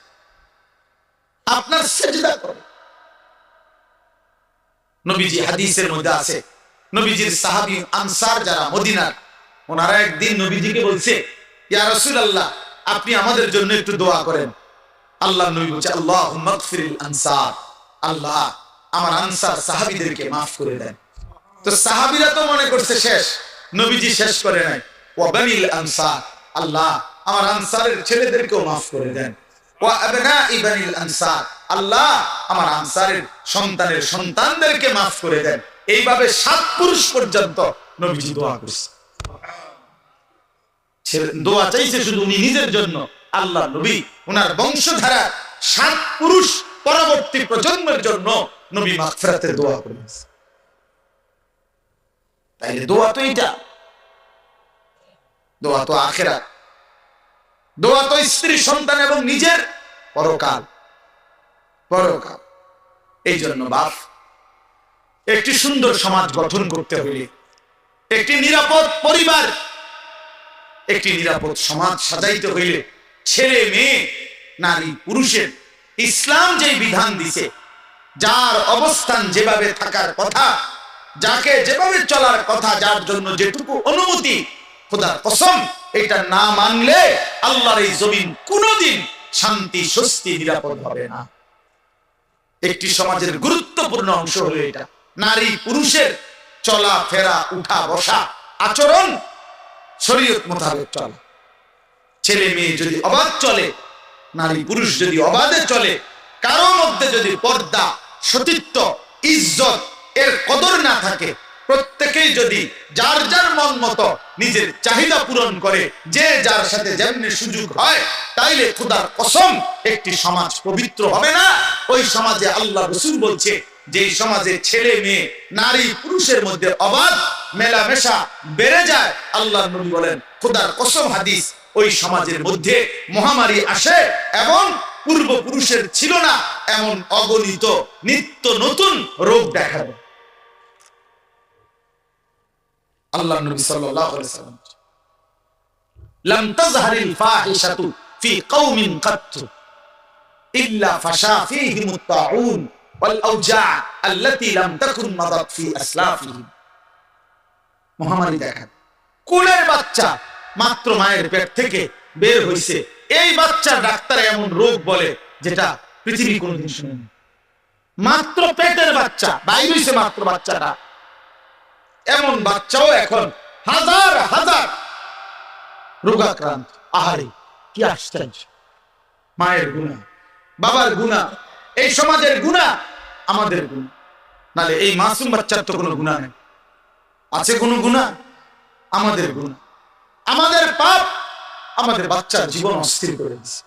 A: আপনার সিজদা করে। নবীজি হাদিসের মধ্যে আছে, নবীজির সাহাবী আনসার যারা মদিনার, ওনারা একদিন নবীজিকে বলছে, ইয়া রাসূলুল্লাহ আপনি আমাদের জন্য একটু দোয়া করেন। আল্লাহ নবী বলছে, আল্লাহুম্মা গফিরিল আনসার, আল্লাহ আমার আনসার সাহাবীদেরকে maaf করে দেন। তো সাহাবীরা তো মনে করছে শেষ, নবীজি শেষ করে নাই। ওয়া বানিল আনসার, আল্লাহ আমার আনসারের ছেলেদেরকেও maaf করে দেন। ওয়া আবনাই বানিল আনসার, আল্লাহ আমার আনসারের সন্তানের সন্তানদেরকে maaf করে দেন। এইভাবে 7 পুরুষ পর্যন্ত নবীজি দোয়া করছে। দোয়া চাইছে শুধু উনি নিজের জন্য, আল্লাহ নবী ওনার বংশধারা 7 পুরুষ পরবর্তী প্রজন্মের জন্য নবী মাগফিরাতের দোয়া করেছে। তাইলে দোয়া তো এটা, দোয়া তো আখিরাত, দোয়া তো স্ত্রী সন্তান এবং নিজের পরকাল, পরকাল। এই জন্য বাপ, একটি সুন্দর সমাজ গঠন করতে হলে, একটি নিরাপদ পরিবার, একটি নিরাপদ সমাজ সাজাইতে হইলে ছেলে মেয়ে নারী পুরুষের ইসলাম যে বিধান দিছে, যার অবস্থান যেভাবে থাকার কথা, যাকে যেভাবে চলার কথা, যার জন্য যেটুকু অনুমতি, খোদার কসম এটা না মানলে আল্লাহর এই জমিন কোনোদিন শান্তি স্বস্তি নিরাপদ হবে না। একটি সমাজের গুরুত্বপূর্ণ অংশ হলো এটা, নারী পুরুষের চলা ফেরা, উঠা বসা, আচরণ শরীয়ত মোতাবেক চলে। ছেলে মেয়ে যদি অবাধ চলে, নারী পুরুষ যদি অবাধে চলে, কারো মধ্যে যদি পর্দা, সতীত্ব, ইজ্জত এর কদর না থাকে, প্রত্যেকেই যদি যার যার মন মতো নিজের চাহিদা পূরণ করে, যে যার সাথে যেমনি সুযোগ হয়, তাইলে খোদার কসম একটি সমাজ পবিত্র হবে না। ওই সমাজে আল্লাহ রাসূল বলছে, যেই সমাজে ছেলে মেয়ে নারী পুরুষের মধ্যে অবাধ মেলামেশা বেড়ে যায়, আল্লাহ নবী বলেন খোদার কসম হাদিস, ওই সমাজের মধ্যে মহামারী আসে এবং পূর্বপুরুষের ছিল না এমন অগণিত নিত্য নতুন রোগ দেখা দেয়। আল্লাহ নবী সাল্লাল্লাহু আলাইহি ওয়াসাল্লাম, লাম তাযহারিল ফাহিশাতু ফি কওমিন কাত ইল্লা ফাশা ফীহিমুত তাউন ওয়াল আওজা আল্লাতী লাম তাকুন মাদাত ফি আসলাফিহিম। মহামারী দেখা, কুলের বাচ্চা মাত্র মায়ের পেট থেকে বের হইছে, এই বাচ্চা ডাক্তার এমন রোগ বলে যেটা পৃথিবী কোনোদিন শুনেনি। মাত্র পেটের বাচ্চা বাইর হইছে, মাত্র বাচ্চাটা এমন বাচ্চাও এখন হাজার হাজার রোগাক্রান্ত। আহারে কি আশ্চর্য! মায়ের গুনাহ, বাবার গুনাহ, এই সমাজের গুনাহ, আমাদের গুনাহ। নালে এই মাসুম বাচ্চার তো কোনো গুনাহ নেই। আছে কোনো গুনাহ? আমাদের গুনাহ, আমাদের পাপ আমাদের বাচ্চার জীবন অস্থির করে দিচ্ছে।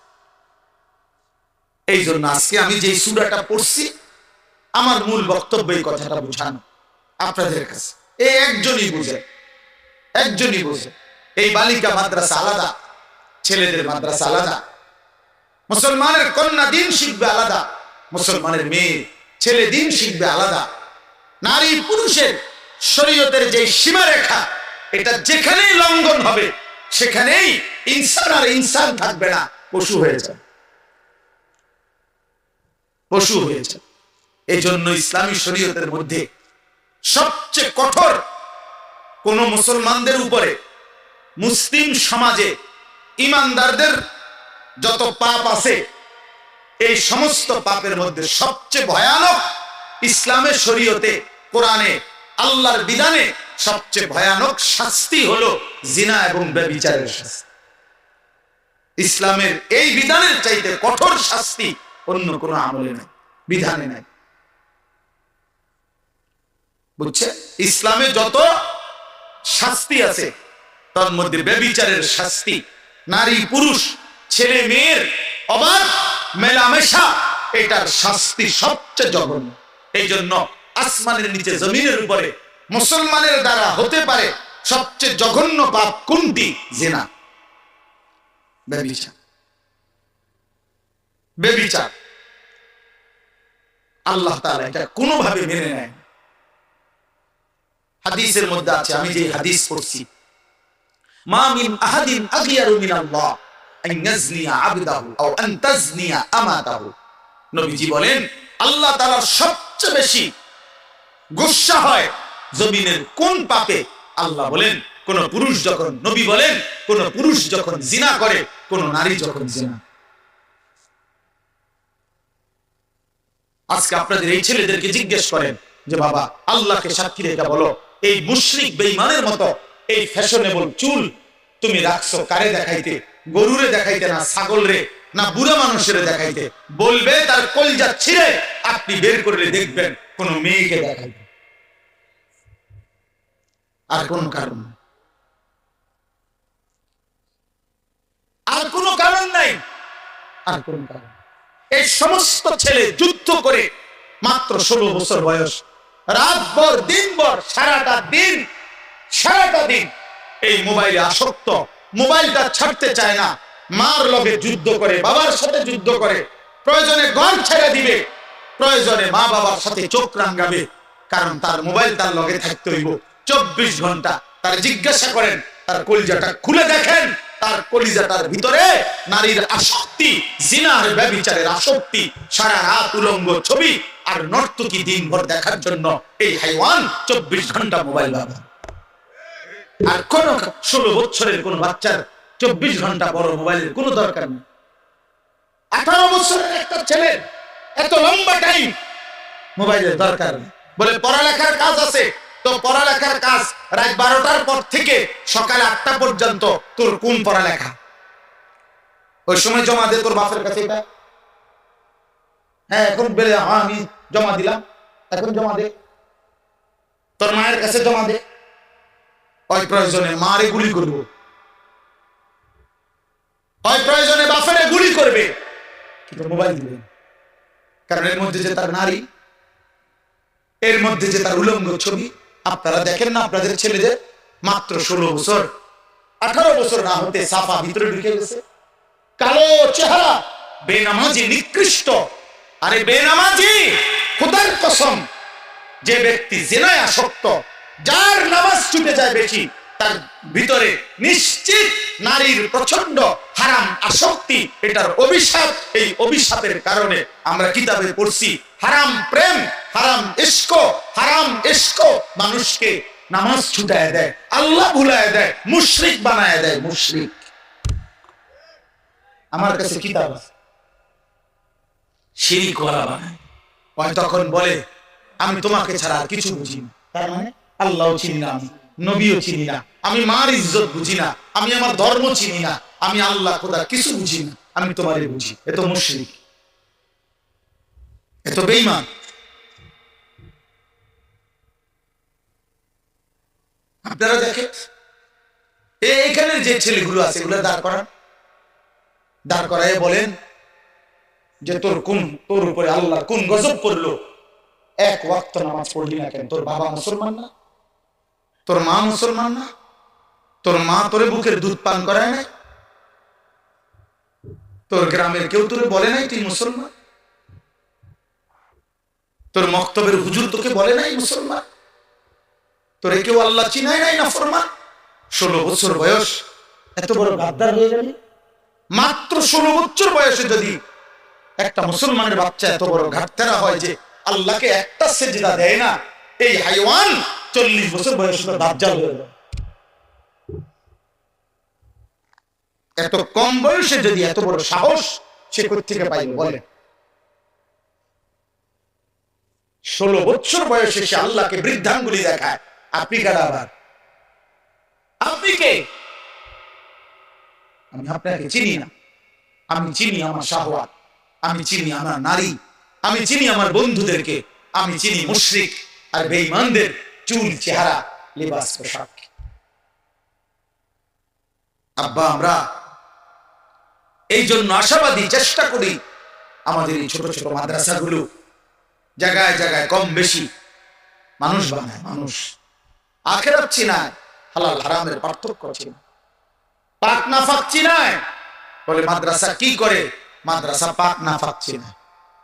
A: এই জন্য আজকে আমি যে সূরাটা পড়ছি, আমার মূল বক্তব্য এই কথাটা বোঝানো আপনাদের কাছে। এই একজনই বুঝে, একজনই বুঝে। এই বালিকা মাদ্রাসা আলাদা, ছেলেদের মাদ্রাসা আলাদা। মুসলমানের কন্যা দিন শিখবে আলাদা, মুসলমানের মেয়ে ছেলে দিন শিখবে আলাদা। নারী পুরুষের শরীয়তের যে সীমারেখা, এটা যেখানেই লঙ্ঘন হবে সেখানেই ইনসান আর ইনসান থাকবে না, পশু হয়ে যাবে, পশু হয়ে যাবে। এই জন্য ইসলামী শরীয়তের মধ্যে সবচেয়ে কঠোর, কোন মুসলমানদের উপরে, মুসলিম সমাজে ইমানদারদের যত পাপ আছে, এই সমস্ত পাপের মধ্যে সবচেয়ে ভয়ানক ইসলামের শরীয়তে, কোরআনে, আল্লাহর বিধানে সবচেয়ে ভয়ানক শাস্তি হলো জিনা এবং ব্যভিচারের শাস্তি। ইসলামের এই বিধানের চাইতে কঠোর শাস্তি অন্য কোনো আমলে নাই, বিধানে নাই। বুঝছে? ইসলামে যত শাস্তি আছে তার মধ্যে ব্যভিচারের শাস্তি, নারী পুরুষ ছেলে মেয়ের অবাধ মেলামেশা, এটার শাস্তি সবচেয়ে জঘন্য। এই জন্য আসমানের নিচে জমিনের উপরে মুসলমানের দ্বারা হতে পারে সবচেয়ে জঘন্য পাপ কোনটি? জিনা, ব্যভিচার। ব্যভিচার আল্লাহ তাআলা এটা কোনোভাবে মেনে নেয়। হাদিসের মধ্যে আছে, আমি যে হাদিস পড়ছি, মা মিন আহাদিন আগিয়ারু মিনাল্লাহ আন ইয়াজনিয়া আবদাহু আও আন তাজনিয়া আমাতাহু। নবীজি বলেন, আল্লাহ তাআলা সবচেয়ে বেশি গুসা হয় জমিনের কোন পাপে? আল্লাহ বলেন, কোন পুরুষ যখন, নবী বলেন, কোন পুরুষ যখন জিনা করে, কোন নারী যখন জিনা। আজকে আপনাদের এই ছেলেদেরকে জিজ্ঞেস করেন যে বাবা, আল্লাহকে সাক্ষী রেখে বলো, এই মুশরিক বেঈমানের মতো এই ফ্যাশনেবল চুল তুমি রাখছো কারে দেখাইতে? গরুরে দেখাইতে না ছাগল রে, না বুড়া মানুষের দেখাইতে? বলবে তার কলজা ছিঁড়ে আপনি বের করলে দেখবেন কোন মেয়েকে দেখাইতে। আর কোন কারণ, আর কোন কারণ নাই, আর কোন কারণ। এই সমস্ত ছেলে যুদ্ধ করে মাত্র 16 বছর বয়স, রাতভর দিনভর সারাটা দিন এই মোবাইলে আসক্ত, মোবাইলটা ছাড়তে চায় না। মার লগে যুদ্ধ করে, বাবার সাথে যুদ্ধ করে, প্রয়োজনে ঘর ছেড়ে দিবে, প্রয়োজনে মা বাবার সাথে চোখ রাঙাবে, কারণ তার মোবাইল তার লগে থাকতে হইব 24 ঘন্টা। তার জিজ্ঞাসা করেন, তার কলিজাটা খুলে দেখেন, তার কলিজাটার ভিতরে নারীর আসক্তি, জিনার ব্যভিচারের আসক্তি, সারা রাত উলঙ্গ ছবি আর নর্তকী দিনভর দেখার জন্য এই হাইওয়ান 24 ঘন্টা মোবাইল ব্যবহার। আর কোন 16 বছরের কোন বাচ্চার 24 ঘন্টা বড় মোবাইলের কোনো দরকার নেই। 18 বছরের একটা ছেলের এত লম্বা টাইম মোবাইলের দরকার নেই। বলে পড়ালেখার কাজ আছে, তো পড়ালেখার কাজ রাত 12টার পর থেকে সকাল 8টা পর্যন্ত তোর কোন পড়ালেখা? ওই সময় জমা দে তোর বাপের কাছে। এটা হ্যাঁ, এখন বেলে আমি জমা দিলাম, এখন জমা দে, তোর মায়ের কাছে জমা দে। ওই প্রয়োজনে মারে গুলি করব, ওই প্রয়োজনে বাপেরে গুলি করবে, কিন্তু মোবাইল দিবে। কারণ এর মধ্যে যে তার নারী, এর মধ্যে যে তার উলঙ্গ ছবি। আপনারা দেখেন না আপনাদের ছেলেদের মাত্র 16 বছর, 18 বছর না হতে সাফা ভিতরে ঢুকে গেছে, কালো চেহারা, বেনামাজি, নিকৃষ্ট। আরে বেনামাজি, খোদার কসম, যে ব্যক্তি জিনায় আসক্ত, যার নামাজ ছুটে যায় বেশি, তার ভিতরে নিশ্চিত নারীর প্রচন্ড হারাম আসক্তি, এটার অভিশাপ। এই অভিশাপের কারণে আমরা কিতাবে পড়ছি, হারাম প্রেম, হারাম ইশক মানুষকে নামাজ ছুটায় দেয়, আল্লাহ ভুলায় দেয়, মুশরিক বানায় দেয়, মুশরিক। আমার কাছে কিতাব আছে, শিরিক ওয়ালা বানায়। তখন বলে আমি তোমাকে ছাড়া আর কিছু বুঝি না। তার মানে আল্লাহও চিনি না, আমি নবীও চিনি না, আমি মার ইজ্জত বুঝি না, আমি আমার ধর্ম চিনি না, আমি আল্লাহ খোদা কিছু বুঝি না, আমি তোমারে বুঝি, এ তো মুশরিক, এ তো বেঈমান। আপনারা দেখেন এখানে যে ছেলেগুলো আছে এগুলো দাঁড় করায় বলেন যে তোর উপরে আল্লাহ কোন গজব পড়লো, এক ওয়াক্ত নামাজ পড়লি না কেন? তোর বাবা মুসলমান না? তোর মা মুসলমান না? তোর মা তোরে বুকের দুধ পান করায় নাই? তোর গ্রামের কেউ তোরে বলে নাই তুই মুসলমান? তোর মক্তবের হুজুর তোকে বলে নাই মুসলমান? তোরে কেউ আল্লাহ চিনায় নাই? না ফরমান 16 বছর বয়স এত বড় গাদ্দার হয়ে গেলি? মাত্র 16 বছর বয়সে যদি একটা মুসলমানের বাচ্চা এত বড় ঘাটতেরা হয় যে আল্লাহকে একটা সেজদা দেয় না, এই হাইওয়ান 40 বছর বয়সে দাজ্জাল হয়ে যায়। এত কম বয়সে যদি এত বড় সাহস সে কোত্থেকে পাইল বলেন? 16 বছর বয়সে সে আল্লাহকে বৃদ্ধাঙ্গুলি দেখায়। আপনি কারা আবার? আপনি কে? আমি আপনাকে চিনি না। আমি চিনি আমার শাহওয়াত, আমি চিনি আমার নারী, আমি চিনি আমার বন্ধুদেরকে, আমি চিনি মুশরিক আর বেঈমানদের চুল, চেহারা, লিবাস, পোশাক। আব্বা আমরা এই জন্য আশাবাদী, চেষ্টা করি আমাদের এই ছোট ছোট মাদ্রাসাগুলো জায়গায় জায়গায় কম বেশি মানুষ বানায়, মানুষ আখিরাত চিনায়, হালাল হারামের পার্থক্য চিনায়, পাক নাফাক চিনায়। বলে মাদ্রাসা কি করে? মাদ্রাসা পাক নাফাক চিনায়,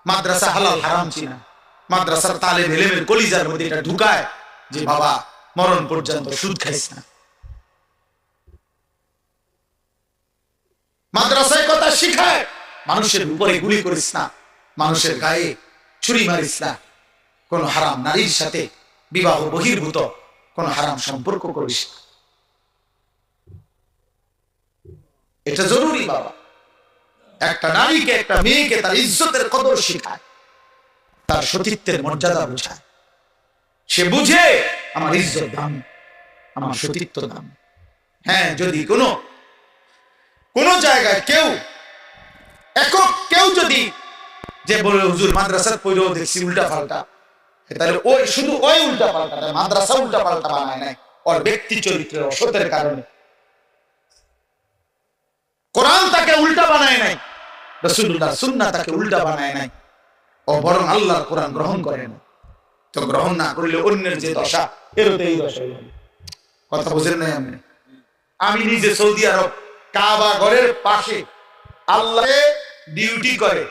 A: মাদ্রাসা হালাল হারাম চিনায়, মাদ্রাসার তালেব ইলমের কলিজার মধ্যে এটা ঢুকায় যে বাবা মরণ পর্যন্ত সুদ খাইস না। মাদ্রাসায় কথা শিখায় মানুষের উপরে গুলি করিস না, মানুষের গায়ে ছুরি মারিস না, কোন হারাম নারীর সাথে বিবাহ বহির্ভূত কোন হারাম সম্পর্ক করিস না। এটা জরুরি বাবা। একটা নারীকে, একটা মেয়েকে তার ইজ্জতের কদর শেখায়, তার সতীত্বের মর্যাদা বোঝায়। সে বুঝে আমার ইজ্জত দাম, আমার সতীত্ব দাম। হ্যাঁ, যদি কোন জায়গায় কেউ যদি যে বলে হুজুর মাদ্রাসার পড়েও দেখছি উল্টা পাল্টা, তাহলে ওই শুধু ওই উল্টা পাল্টা, মাদ্রাসা উল্টা পাল্টা বানায় নাই, ওর ব্যক্তি চরিত্রের অসতের কারণে। কোরআন তাকে উল্টা বানায় নাই, রাসূলুল্লাহ সুন্নাহ তাকে উল্টা বানায় নাই, ও বরং আল্লাহর কোরআন গ্রহণ করে না। তো গ্রহণ না করলে অন্যের যে দশা, এর তো এই দশাই হবে। কথা বুঝেন নাই আপনি? আমি নিজে সৌদি আরব কাবা ঘরের পাশে আল্লাহ ডিউটি করে,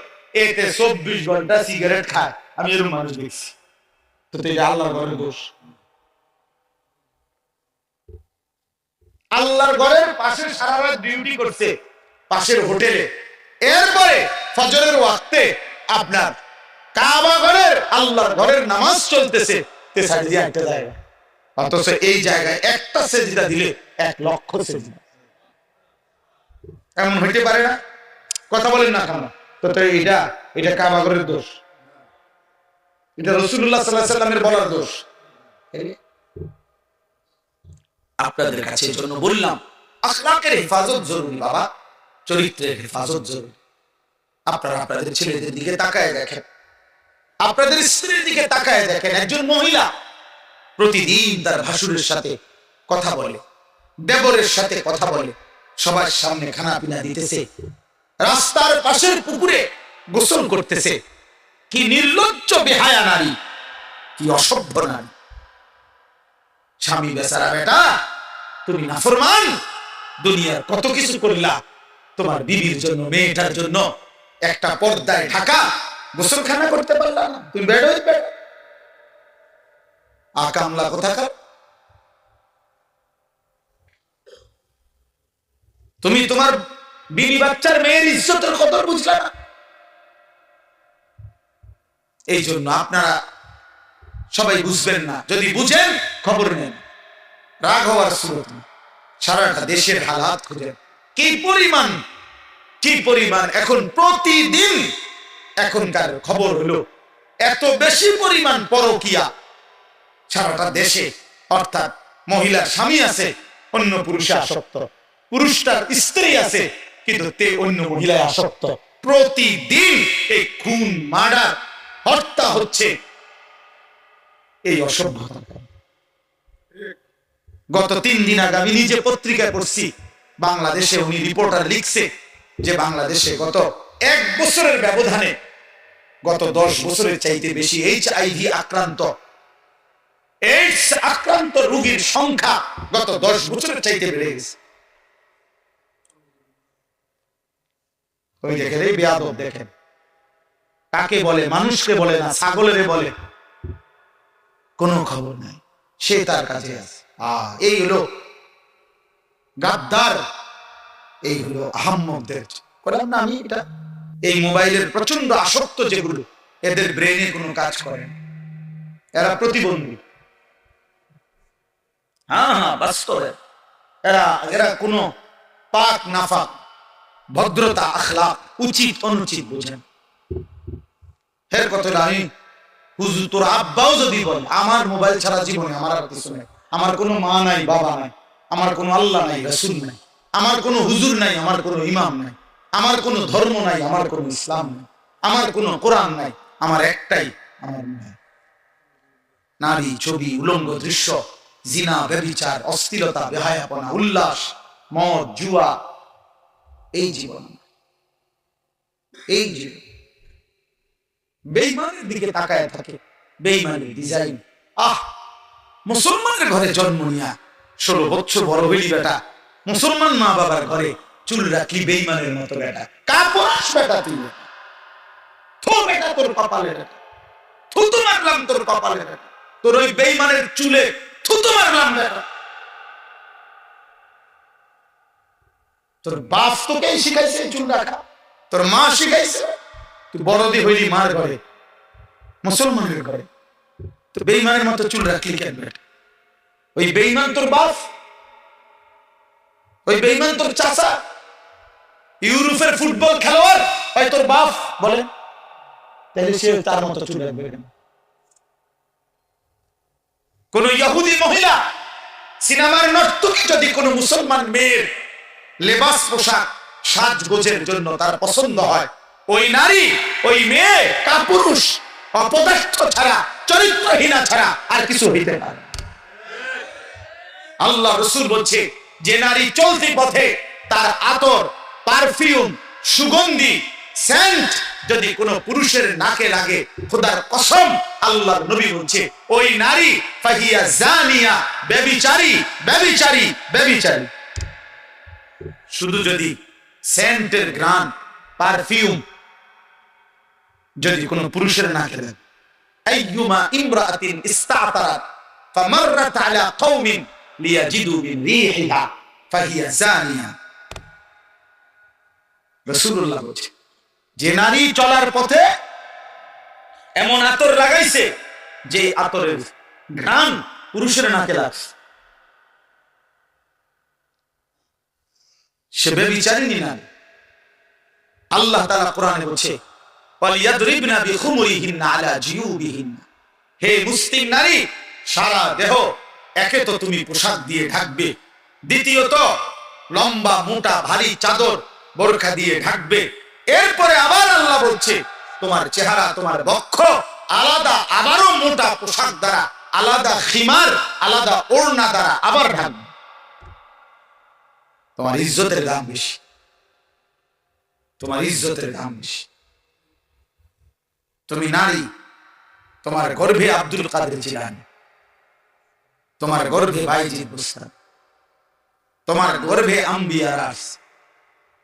A: এতে 24 ঘন্টা সিগারেট খায়, আমি এরকম মানুষ দেখছি। তো এটা আল্লাহর ঘরের দোষ। আল্লাহর ঘরের পাশে সারা রাত ডিউটি করছে পাশের হোটেলে, এরপরে ফজরের ওয়াক্তে আপনার কাবা ঘরের আল্লাহর ঘরের নামাজ চলতেছে, তেসাড়ি দিয়ে একটা জায়গা, অথচ এই জায়গায় একটা সেজদা দিলে 1 লক্ষ সেজদা। এমন হইতে পারে না? কথা বলেন না কেন? তো এটা কাবা ঘরের দোষ, এটা রাসূলুল্লাহ সাল্লাল্লাহু আলাইহি ওয়াসাল্লামের বলার দোষ। আপনাদের কাছে জন্য বললাম আখলাকের হেফাজত জরুরি বাবা, চরিত্রের হেফাজত জরুরি। আপনারা আপনাদের ছেলেদের দিকে তাকায় দেখেন, আপনাদের স্ত্রীর দিকে তাকায় দেখেন। একজন মহিলা প্রতিদিন তার ভাসুরের সাথে কথা বলে, দেবরের সাথে কথা বলে, সবার সামনে খানা পিনা দিতেছে, রাস্তার পাশের পুকুরে গোসল করতেছে। কি নির্লজ্জ বেহায়া নারী, কি অসভ্য নারী। স্বামী বেচারা, বেটা তুমি নাফরমান, দুনিয়ার কত কিছু করলা, তোমার বিবির জন্য, মেয়েটার জন্য একটা পর্দায় ঢাকা গোসলখানা করতে পারলা না, তুমি বেড়োই বেড় আকামলা কোথাকার। তুমি তোমার বিবি বাচ্চার মেয়ের ইজ্জতের কদর বুঝলা না। এই জন্য আপনারা সবাই বুঝবেন না, যদি বুঝেন খবর নেন, রাগ হওয়ার সুরত না। সারাটা দেশের হালাত খুঁজেন, কি পরিমাণ এখন প্রতিদিন এখনকার খবর হলো এত বেশি পরিমাণ পরকিয়া সারাটা দেশে। অর্থাৎ মহিলার স্বামী আছে, অন্য পুরুষে আসক্ত, পুরুষটার স্ত্রী আছে, কিন্তু তে অন্য মহিলায় আসক্ত। প্রতিদিন এই খুন, মার্ডার, হত্যা হচ্ছে এই অসভ্যতা। গত 3 দিন আগে আমি নিজে পত্রিকায় পড়ছি, বাংলাদেশে উনি রিপোর্টার লিখছে যে বাংলাদেশে গত 1 বছরের ব্যবধানে গত 10 বছরের চাইতে বেশি HIV আক্রান্ত, এইডস আক্রান্ত রোগীর সংখ্যা গত 10 বছরের চাইতে বেড়ে গেছে। ওই দেখেন এই বেয়াদব, দেখেন কাকে বলে, মানুষকে বলে না, ছাগলের বলে, কোনো খবর নাই, সে তার কাছে আছে। এই হলো গাদ্দার, এই হলো আহাম্মকদের। বললাম না আমি, এটা এই মোবাইলের প্রচন্ড আসক্ত যেগুলো, এদের ব্রেনে কোনো কাজ করে না, এরা প্রতিবন্ধী। বাস্তব, এরা কোনো পাক নাফাক, ভদ্রতা, আখলাক, উচিত অনুচিত বুঝেন। এর কথাটা আমি, হুজুর তোর আব্বাও যদি বল, আমার মোবাইল ছাড়া জীবনে আমার আর কিছু নেই, আমার কোনো মা নাই, বাবা নাই, আমার কোনো আল্লাহ নাই, রাসূল নাই, আমার কোনো হুজুর নাই, আমার কোনো ইমাম নাই, আমার কোনো ধর্ম নাই, আমার কোনো ইসলাম নাই, আমার কোনো কোরআন নাই, আমার একটাই আমার নারী, ছবি, উলঙ্গ দৃশ্য, জিনা, ব্যভিচার, অশ্লীলতা, বেহায়াপনা, উল্লাস, মদ, জুয়া, এই জীবন, এই জীবন। বেঈমানের দিকে তাকায় থাকে, বেঈমানের ডিজাইন। মুসলমানের ঘরে জন্ম নিয়া 16 বছর বড় হইলি বেটা, মুসলমান মা বাবার ঘরে চুল রাখলি বেঈমানের মতো বেটা, কাপুরুষ বেটা তুই, থু বেটা তোর কপালে, থুতু মারলাম তোর কপালে, তোর ওই বেঈমানের চুলে থুতু মারলাম বেটা। তোর বাপ তোকে শিখাইছে চুল রাখা, তোর মা শিখাইছে, তুই বড়দি হইলি মার ঘরে, মুসলমানের ঘরে, তো বেঈমানের মতো চুল রাখলি কেন বেটা? ওই বেঈমান তোর বাপ, ওই বেঈমান তোর চাচা, ইউরোপের ফুটবল খেলোয়াড় হয় তোর বাপ, বলে তাহলে সে তার মতো চুল রাখবে কেন? কোন ইহুদি মহিলা, সিনেমার নর্তকী যদি কোন মুসলমান মেয়ের লেবাস, পোশাক, সাজগোজের জন্য তার পছন্দ হয়, ওই নারী, ওই মেয়ে কাপুরুষ, অপদার্থ ছাড়া, চরিত্রহীনা ছাড়া আর কিছু হইতে পারে। আল্লাহ রাসূল বলছে, যে নারী চলতি পথে তার আতর, পারফিউম, সুগন্ধি, সেন্ট যদি কোন পুরুষের নাকে লাগে, খোদার কসম, আল্লাহর নবী বলছে ওই নারী ফাহিয়া জানিয়া, ব্যভিচারী, ব্যভিচারী, ব্যভিচারী। শুধু যদি সেন্টের ঘ্রাণ, পারফিউম যদি কোন পুরুষের নাকে লাগে, আইয়ুমা ইমরাতিন ইস্তাতারাত ফামাররাত আলা কওমিন লিয়াজিদু মিন রিহিহা ফাহিয়া জানিয়া। রাসূলুল্লাহ বলেন, যে নারী চলার পথে এমন আতর লাগাইছে যে আতরের ঘ্রাণ পুরুষের নাকে লাগছে, সে ব্যভিচারিণী নারী। আল্লাহ তাআলা কোরআনে বলছে, ওয়ালিয়াদরিবনা বিখুমুরিহিন্না আলা জিয়ুবিহিন্না, হে মুসলিম নারী, সারা দেহ একে তো তুমি পোশাক দিয়ে ঢাকবে, দ্বিতীয়ত লম্বা মোটা ভারী চাদর, বোরকা দিয়ে ঢাকবে। এরপরে আবার আল্লাহ বলছে, তোমার চেহারা, তোমার বক্ষ আলাদা, আবারও মোটা পোশাক দ্বারা, আলাদা খিমার, আলাদা ওড়না দ্বারা আবার ঢাকবে। তোমার ইজ্জতের দাম বেশি, তোমার ইজ্জতের দাম বেশি। তুমি নারী, তোমার গর্ভে আব্দুল কাদের জিলানী, তোমার গর্ভে বাইজিদ বুস্তামি, তোমার গর্ভে আম্বিয়ারা আসছে,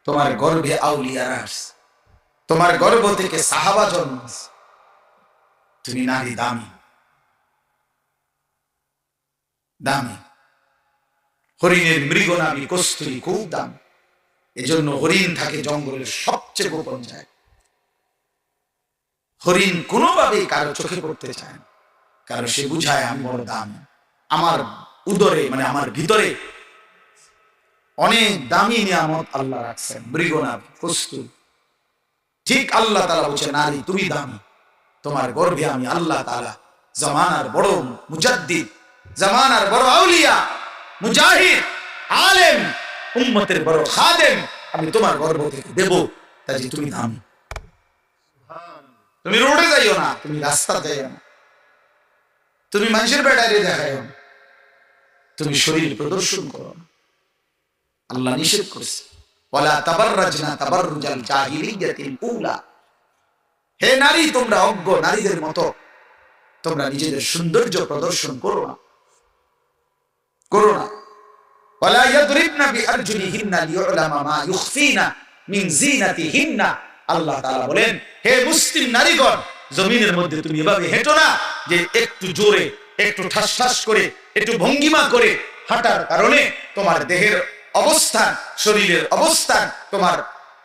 A: তোমার গর্ভে আউলিয়ারা আসছে, তোমার গর্ভ থেকে সাহাবা জন্মাচ্ছে। তুমি নারী দামি, দামি। হরিণের মৃগনাভি কস্তুরী খুব দাম, এজন্য হরিণ থাকে জঙ্গলের সবচেয়ে গোপন জায়গায়। হরিণ কোনোভাবেই কারো চোখে পড়তে চায় না, কারণ সে বুঝায় আমি বড় দামি, আমার উদরে মানে আমার ভিতরে অনেক দামি নিয়ামত আল্লাহ রাখছেন, মৃগনাভি, কস্তুরী। ঠিক আল্লাহ তাআলা বলছেন, নারী তুমি দামি, তোমার গর্ভে আমি আল্লাহ তাআলা জামানার বড় মুজাদ্দিদ জামানার বড় আউলিয়া, মুজাহিদ, আলেম, উম্মতের বড় খাদেম আমি তোমার গর্ভ থেকে দেব। তাই তুমি নাম, তুমি রোডে যাইও না, তুমি রাস্তা যাইও না, তুমি মানুষের বেটারে দেখাইও না, তুমি শরীর প্রদর্শন করো না। আল্লাহ নিষেধ করেছে, ওয়ালা তাবাররাজনা তাবাররুজাল জাহিলিয়াতিল উলা। হে নারী, তোমরা অজ্ঞ নারীদের মতো তোমরা নিজেদের সৌন্দর্য প্রদর্শন করো না, করো না। ওয়ালা ইয়াদরিবনা বিআরজুলিহিন্না লিউলামা মা ইউখফিনা মিন যিনাতিহিন্না। আল্লাহ তাআলা বলেন, হে মুসলিম নারীগণ, জমিনের মধ্যে তুমি এভাবে হেঁটো না যে একটু জোরে, একটু ঠাস ঠাস করে, একটু ভঙ্গিমা করে হাঁটার কারণে তোমার দেহের অবস্থান, শরীরের অবস্থান, তোমার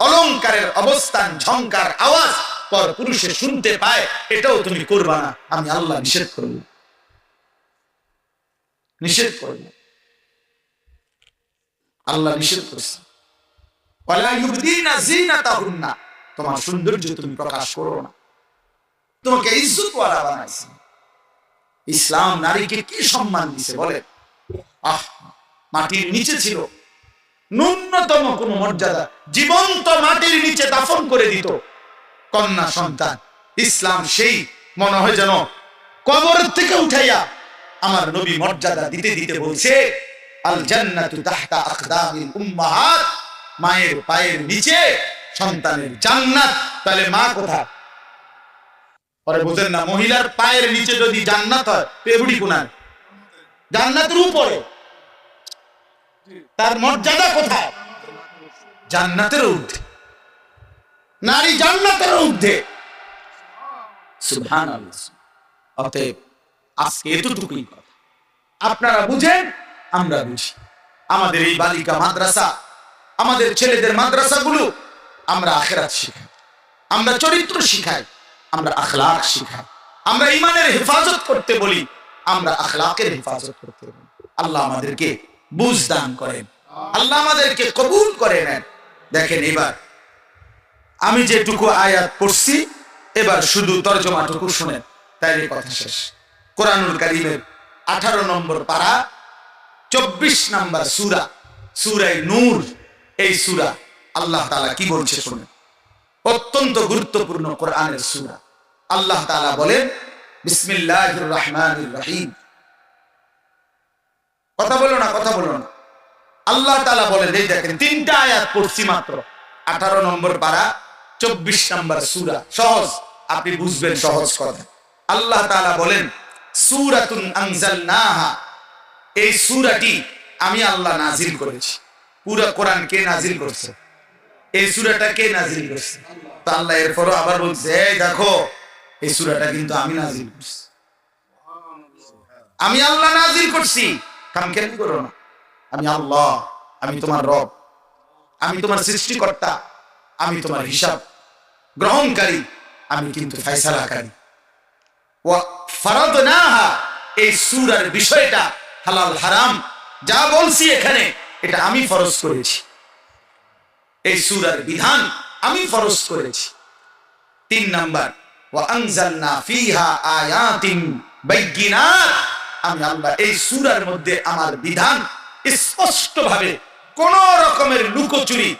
A: অলংকারের অবস্থান, ঝংকার আওয়াজ পর পুরুষে শুনতে পায়, এটাও তুমি করবা না। আমি আল্লাহ নিষেধ করব, নিষেধ করব। আল্লাহ নিষেধ করছে, ওয়ালা ইউবদিনা যিনাতাহুন্না, তোমার সৌন্দর্য তুমি প্রকাশ করো না। তোমাকে ইজ্জতওয়ালা বানাইছে ইসলাম। নারীকে কি সম্মান দিছে বলে? মাটির নিচে ছিল, ন্যূনতম কোন মর্যাদা, জীবন্ত মাটির নিচে দাফন করে দিত কন্যা সন্তান। ইসলাম সেই মনে হয় যেন কবরের থেকে উঠাইয়া আমার নবী মর্যাদা দিতে দিতে বলছে, আল জান্নাতু তাহতা আকদামিল উম্মাহাত, মায়ের পায়ের নিচে সন্তানের জান্নাত। তাহলে মা কোথায়? পরে বুঝেন না, মহিলার পায়ের নিচে যদি জান্নাত হয়, পেবুড়ি কোনায়? জান্নাতের উপরে। তার মর্যাদা কোথায়? জান্নাতের ঊর্ধ্বে। নারী জান্নাতের ঊর্ধ্বে। সুবহানাল্লাহ। অতএব আজকে এতটুকুই কথা, আপনারা বুঝেন, আমরা বুঝি। আমাদের এই বালিকা মাদ্রাসা, আমাদের ছেলেদের মাদ্রাসাগুলো, আমরা আখিরাত শিখাই, আমরা চরিত্র শিখাই, আমরা আখলাক শিখাই, আমরা ঈমানের হেফাজত করতে বলি, আমরা আখলাকের হেফাজত করতে বলি। আল্লাহ আমাদেরকে বুঝ দান করেন, আল্লাহ আমাদেরকে কবুল করে নেন। দেখেন, এবার আমি যেটুকু আয়াত পড়ছি, এবার শুধু তরজমাটুকু শুনেন, তাইলে কথা শেষ। কোরআনুল কারীমের 18 নম্বর পারা, 24 নম্বর সূরা, সূরা নূর। এই সূরা আল্লাহ তাআলা কি বলছে শুনেন, অত্যন্ত গুরুত্বপূর্ণ কোরআনের সূরা। আল্লাহ তাআলা বলেন, বিসমিল্লাহির রহমানির রহিম। কথা বলো না, কথা বলো না। আল্লাহ তাআলা বলেন, এই দেখেন, 3টা আয়াত পড়ছি মাত্র, 18 নম্বর পারা, 24 নম্বর সূরা। সহজ, আপনি বুঝবেন সহজ কথা। আল্লাহ তাআলা বলেন, সূরাতুন আনজালনাহা, এই সূরাটি আমি আল্লাহ নাজিল করেছি। পুরো কোরআন কে নাজিল করছে? এই সূরাটা কে নাজিল করছে? তো আল্লাহ এরপরও আবার বলছে, এই দেখো, এই সূরাটা কিন্তু আমি নাজিল করছি, আমি আল্লাহ নাজিল করছি। কামকেলি করো না। আমি আল্লাহ, আমি তোমার রব, আমি তোমার সৃষ্টিকর্তা, আমি তোমার হিসাব গ্রহণকারী, আমি কিন্তু ফয়সালাকারী। ওয়া ফারাদনাহা, এই সূরার বিষয়টা হালাল হারাম যা বলছি এখানে, এটা আমি ফরজ করেছি। এই সূরার বিধান আমি ফরজ করেছি। 3 নাম্বার, ওয়া আনজালনা ফিহা আয়াতিন বাইয়িনাত, আমি আল্লাহ এই সূরার মধ্যে আমার বিধান স্পষ্টভাবে, কোন রকমের লুকোচুরি,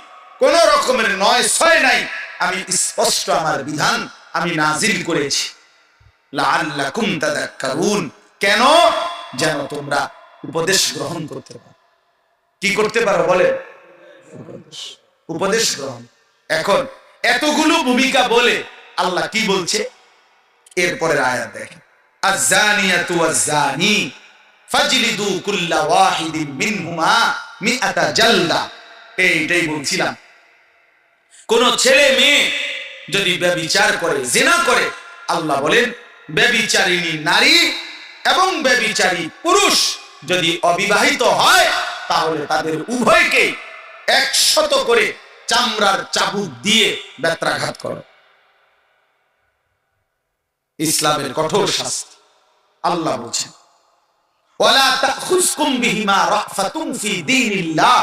A: কোন রকমের নয় ছয় নাই, আমি স্পষ্ট আমার বিধান আমি নাজিল করেছি। লাআল্লাকুম তাযাক্কারুন, কেন? যেন তোমরা উপদেশ গ্রহণ করতে পারো। কি করতে পারো বলে? উপদেশ গ্রহণ। এখন এতগুলো ভূমিকা বলে আল্লাহ কি বলছে এরপরের আয়াত দেখেন, আয-যানিয়াতু ওয়াজ-যানি ফাজলিদু কুল্লা ওয়াহিদিন মিনহুমা মিআতা জালদা। এইটাই বলছিলাম, কোন ছেলে মেয়ে যদি ব্যভিচার করে, জিনা করে, আল্লাহ বলেন ব্যভিচারিণী নারী এবং ব্যভিচারী পুরুষ যদি অবিবাহিত হয়, তাহলে তাদের উভয়কে 100 করে চামড়ার চাবুক দিয়ে বেত্রাঘাত করো। ইসলামের কঠোর শাস্তি। আল্লাহ বলেন, ওয়ালা তাখুযকুম বিহিমা রাফাতুন ফি দীনিল্লাহ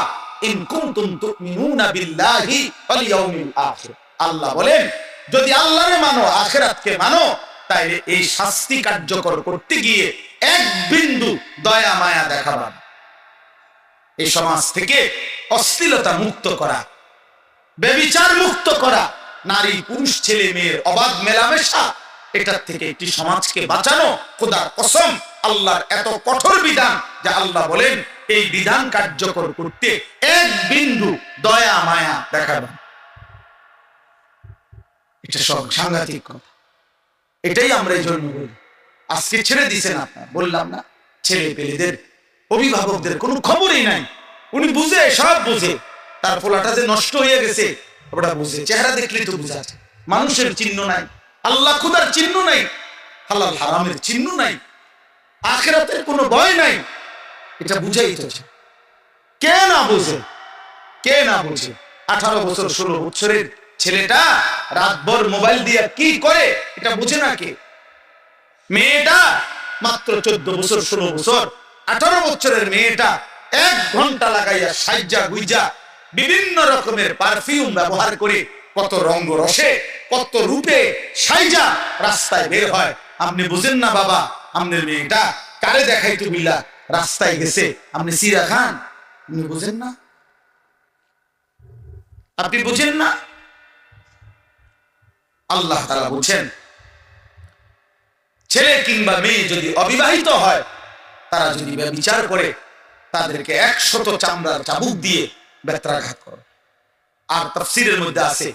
A: ইন কুনতুম তুমিনুনা বিল্লাহি ওয়াল ইয়াউমিল আখির। আল্লাহ বলেন, যদি আল্লাহরে মানো, আখিরাতকে মানো, তাইলে এই শাস্তি কার্যকর করতে গিয়ে এক বিন্দু দয়া মায়া দেখাবা। এই সমাজ থেকে অশ্লীলতা মুক্ত করা, ব্যভিচার মুক্ত করা, নারী পুরুষ ছেলে মেয়ের অবাধ মেলামেশা, এটার থেকে একটি সমাজকে বাঁচানো খোদার কসম আল্লাহর এত কঠোর বিধান যে আল্লাহ বলেন এই বিধান কার্যকর করতে এক বিন্দু দয়া মায়া দেখাবেন। এটা সব সাংঘাতিক কথা। এটাই আমরা এই জন্য বলি, আজকে ছেড়ে দিছেন আপনার, বললাম না ছেলে পেলেদের অভিভাবকদের কোনো খবরই নাই। উনি বুঝে, সব বুঝে, তার পোলাটা যে নষ্ট হয়ে গেছে ওটা বুঝে, চেহারা দেখলে তো বুঝা যায়। মানুষের চিহ্ন নাই, আল্লাহ খুদার চিহ্ন নাই, হালাল হারামের চিহ্ন নাই, আখিরাতের কোনো ভয় নাই, এটা বুঝাই তো। কে না বুঝে, কে না বুঝে? 18 বছর 16 বছরের ছেলেটা রাতভর মোবাইল দিয়ে কি করে এটা বুঝে না কে? মেয়েটা মাত্র 14 বছর 16 বছর 18 বছরের মেয়েটা 1 ঘন্টা লাগাইয়া সাইজা গুইজা বিভিন্ন রকমের পারফিউম ব্যবহার করে কত রঙ রসে কত রূপে সাইজা রাস্তায় বের হয়। আপনি বুঝেন না বাবা, আপনার মেয়েটা কারে দেখাইতে বিল্লাহ রাস্তায় গেছে, আপনি সিরা খান, আপনি বুঝেন না? আপনি বুঝেন না? আল্লাহ তাআলা বলছেন ছেলে কিংবা মেয়ে যদি অবিবাহিত হয়, তারা যদি ব্যভিচার করে তাদেরকে 100 চামড়ার চাবুক দিয়ে বেত্রাঘাত করে। আর তাফসীরের মধ্যে আছে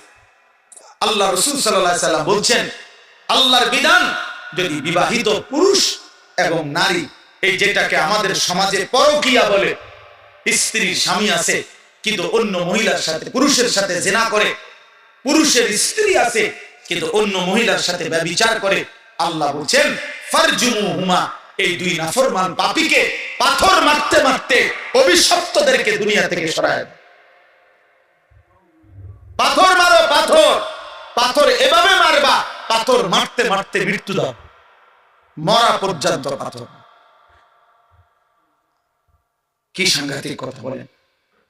A: আল্লাহ রাসূল সাল্লাল্লাহু আলাইহি সাল্লাম বলছেন আল্লাহর বিধান যদি বিবাহিত পুরুষ এবং নারী, এই যেটাকে আমাদের সমাজে পরকীয়া বলে, স্ত্রীর স্বামী আছে কিন্তু অন্য মহিলার সাথে পুরুষের সাথে জিনা করে, পুরুষের স্ত্রী আছে কিন্তু অন্য মহিলার সাথে ব্যভিচার করে, আল্লাহ বলছেন ফারজুমুহুমা, এই দুই নাফরমান পাপীকে পাথর মারতে মারতে অভিশপ্তদেরকে দুনিয়া থেকে সরায় দাও। পাথর মারো, পাথর, পাথর এভাবে মারবা, পাথর মারতে মারতে মৃত্যু দাও, মরা পর্যন্ত পাথর। কি সাংঘাতিক কথা বলেন!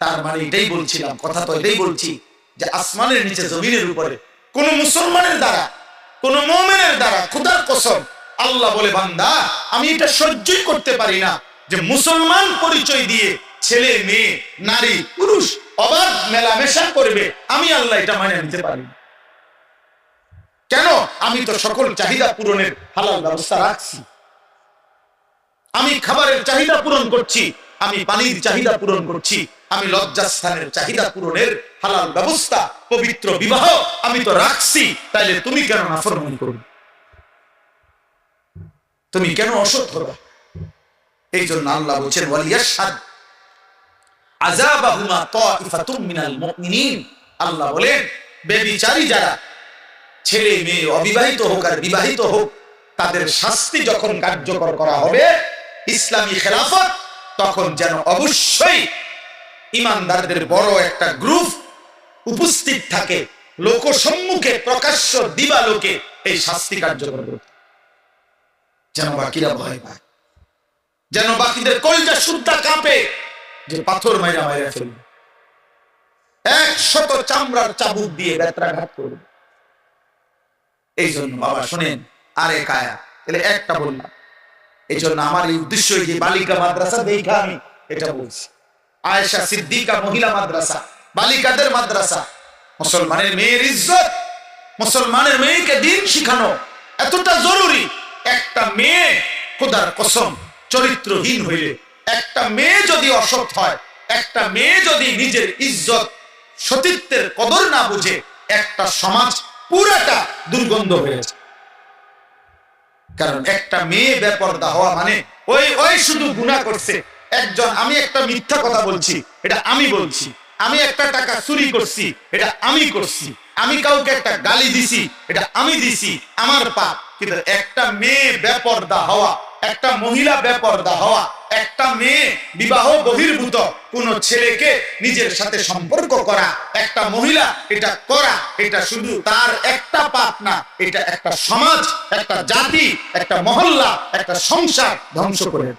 A: তার মানে এটাই বলছিলাম, কথা তো এটাই বলছি যে আসমানের নিচে জমিনের উপরে কোন মুসলমানের দ্বারা, কোন মুমিনের দ্বারা, খোদার কসম আল্লাহ বলে বান্দা আমি এটা সহ্যই করতে পারি না যে মুসলমান পরিচয় দিয়ে ছেলে মেয়ে নারী পুরুষ অবাধ মেলামেশা করবে, আমি আল্লাহ এটা মানে নিতে পারি না। কেন? আমি তো সকল চাহিদা পূরণের হালাল ব্যবস্থা রাখছি, আমি খাবারের চাহিদা পূরণ করছি, আমি পানির চাহিদা পূরণ করছি, আমি লজ্জাস্থানের চাহিদা পূরণের হালাল ব্যবস্থা, পবিত্র বিবাহ আমি তো রাখছি, তাইলে তুমি কেন নাফরমানি করবে? তুমি কেন অসৎ হবে? এই জন্য আল্লাহ বলছেন ওয়ালিয়াশহাদ আযাবাহুমা তাইফাতুম মিনাল মুমিনিন। আল্লাহ বলেন ব্যভিচারী যারা, ছেলে মেয়ে অবিবাহিত হোক আর বিবাহিত হোক, তাদের শাস্তি যখন কার্যকর করা হবে ইসলামী খেলাফত, তখন যেন অবশ্যই ইমানদারদের বড় একটা গ্রুপ উপস্থিত থাকে, লোক সম্মুখে প্রকাশ্য দিবালোকে এই শাস্তি কার্যকর করতে, যেন বাকিরা ভয় পায়, যেন বাকিদের কলজা শুদ্ধা কাঁপে যে পাথর মাইরা মাইরা ফেলবে, 100 চামড়ার চাবুক দিয়ে বেত্রাঘাত করবে। এই জন্য বাবা শোনেন, আরেক আয়া তাহলে একটা বললাম, এই জন্য আমার এই উদ্দেশ্য যে বালিকা মাদ্রাসা দেখা আমি এটা বলছি। আয়েশা সিদ্দিকা মহিলা মাদ্রাসা, বালিকাদের মাদ্রাসা, মুসলমানের মেয়ের ইজ্জত, মুসলমানের মেয়েকে দিন শিখানো এতটা জরুরি। একটা মেয়ে খোদার কসম চরিত্রহীন হইলে, একটা মেয়ে যদি অসৎ হয়, একটা মেয়ে যদি নিজের ইজ্জত সতীত্বের কদর না বুঝে, একটা সমাজ পুরাটা দুর্গন্ধ হয়েছে। কারণ একটা মেয়ে বেপরদা হওয়া মানে ওই শুধু গুনাহ করছে একজন, আমি একটা মিথ্যা কথা বলছি এটা আমি বলছি, আমি একটা টাকা চুরি করছি এটা আমি করছি, আমি কাউকে একটা গালি দিছি এটা আমি দিছি, আমার পাপ। কিন্তু একটা মেয়ে বেপরদা হওয়া, একটা মহিলা বেপরদা হওয়া, একটা মেয়ে বিবাহ বহির্ভূত কোন ছেলেকে নিজের সাথে সম্পর্ক করা, একটা মহিলা এটা করা, এটা শুধু তার একটা পাপ না, এটা একটা সমাজ, একটা জাতি, একটা মহল্লা, একটা সংসার ধ্বংস করে।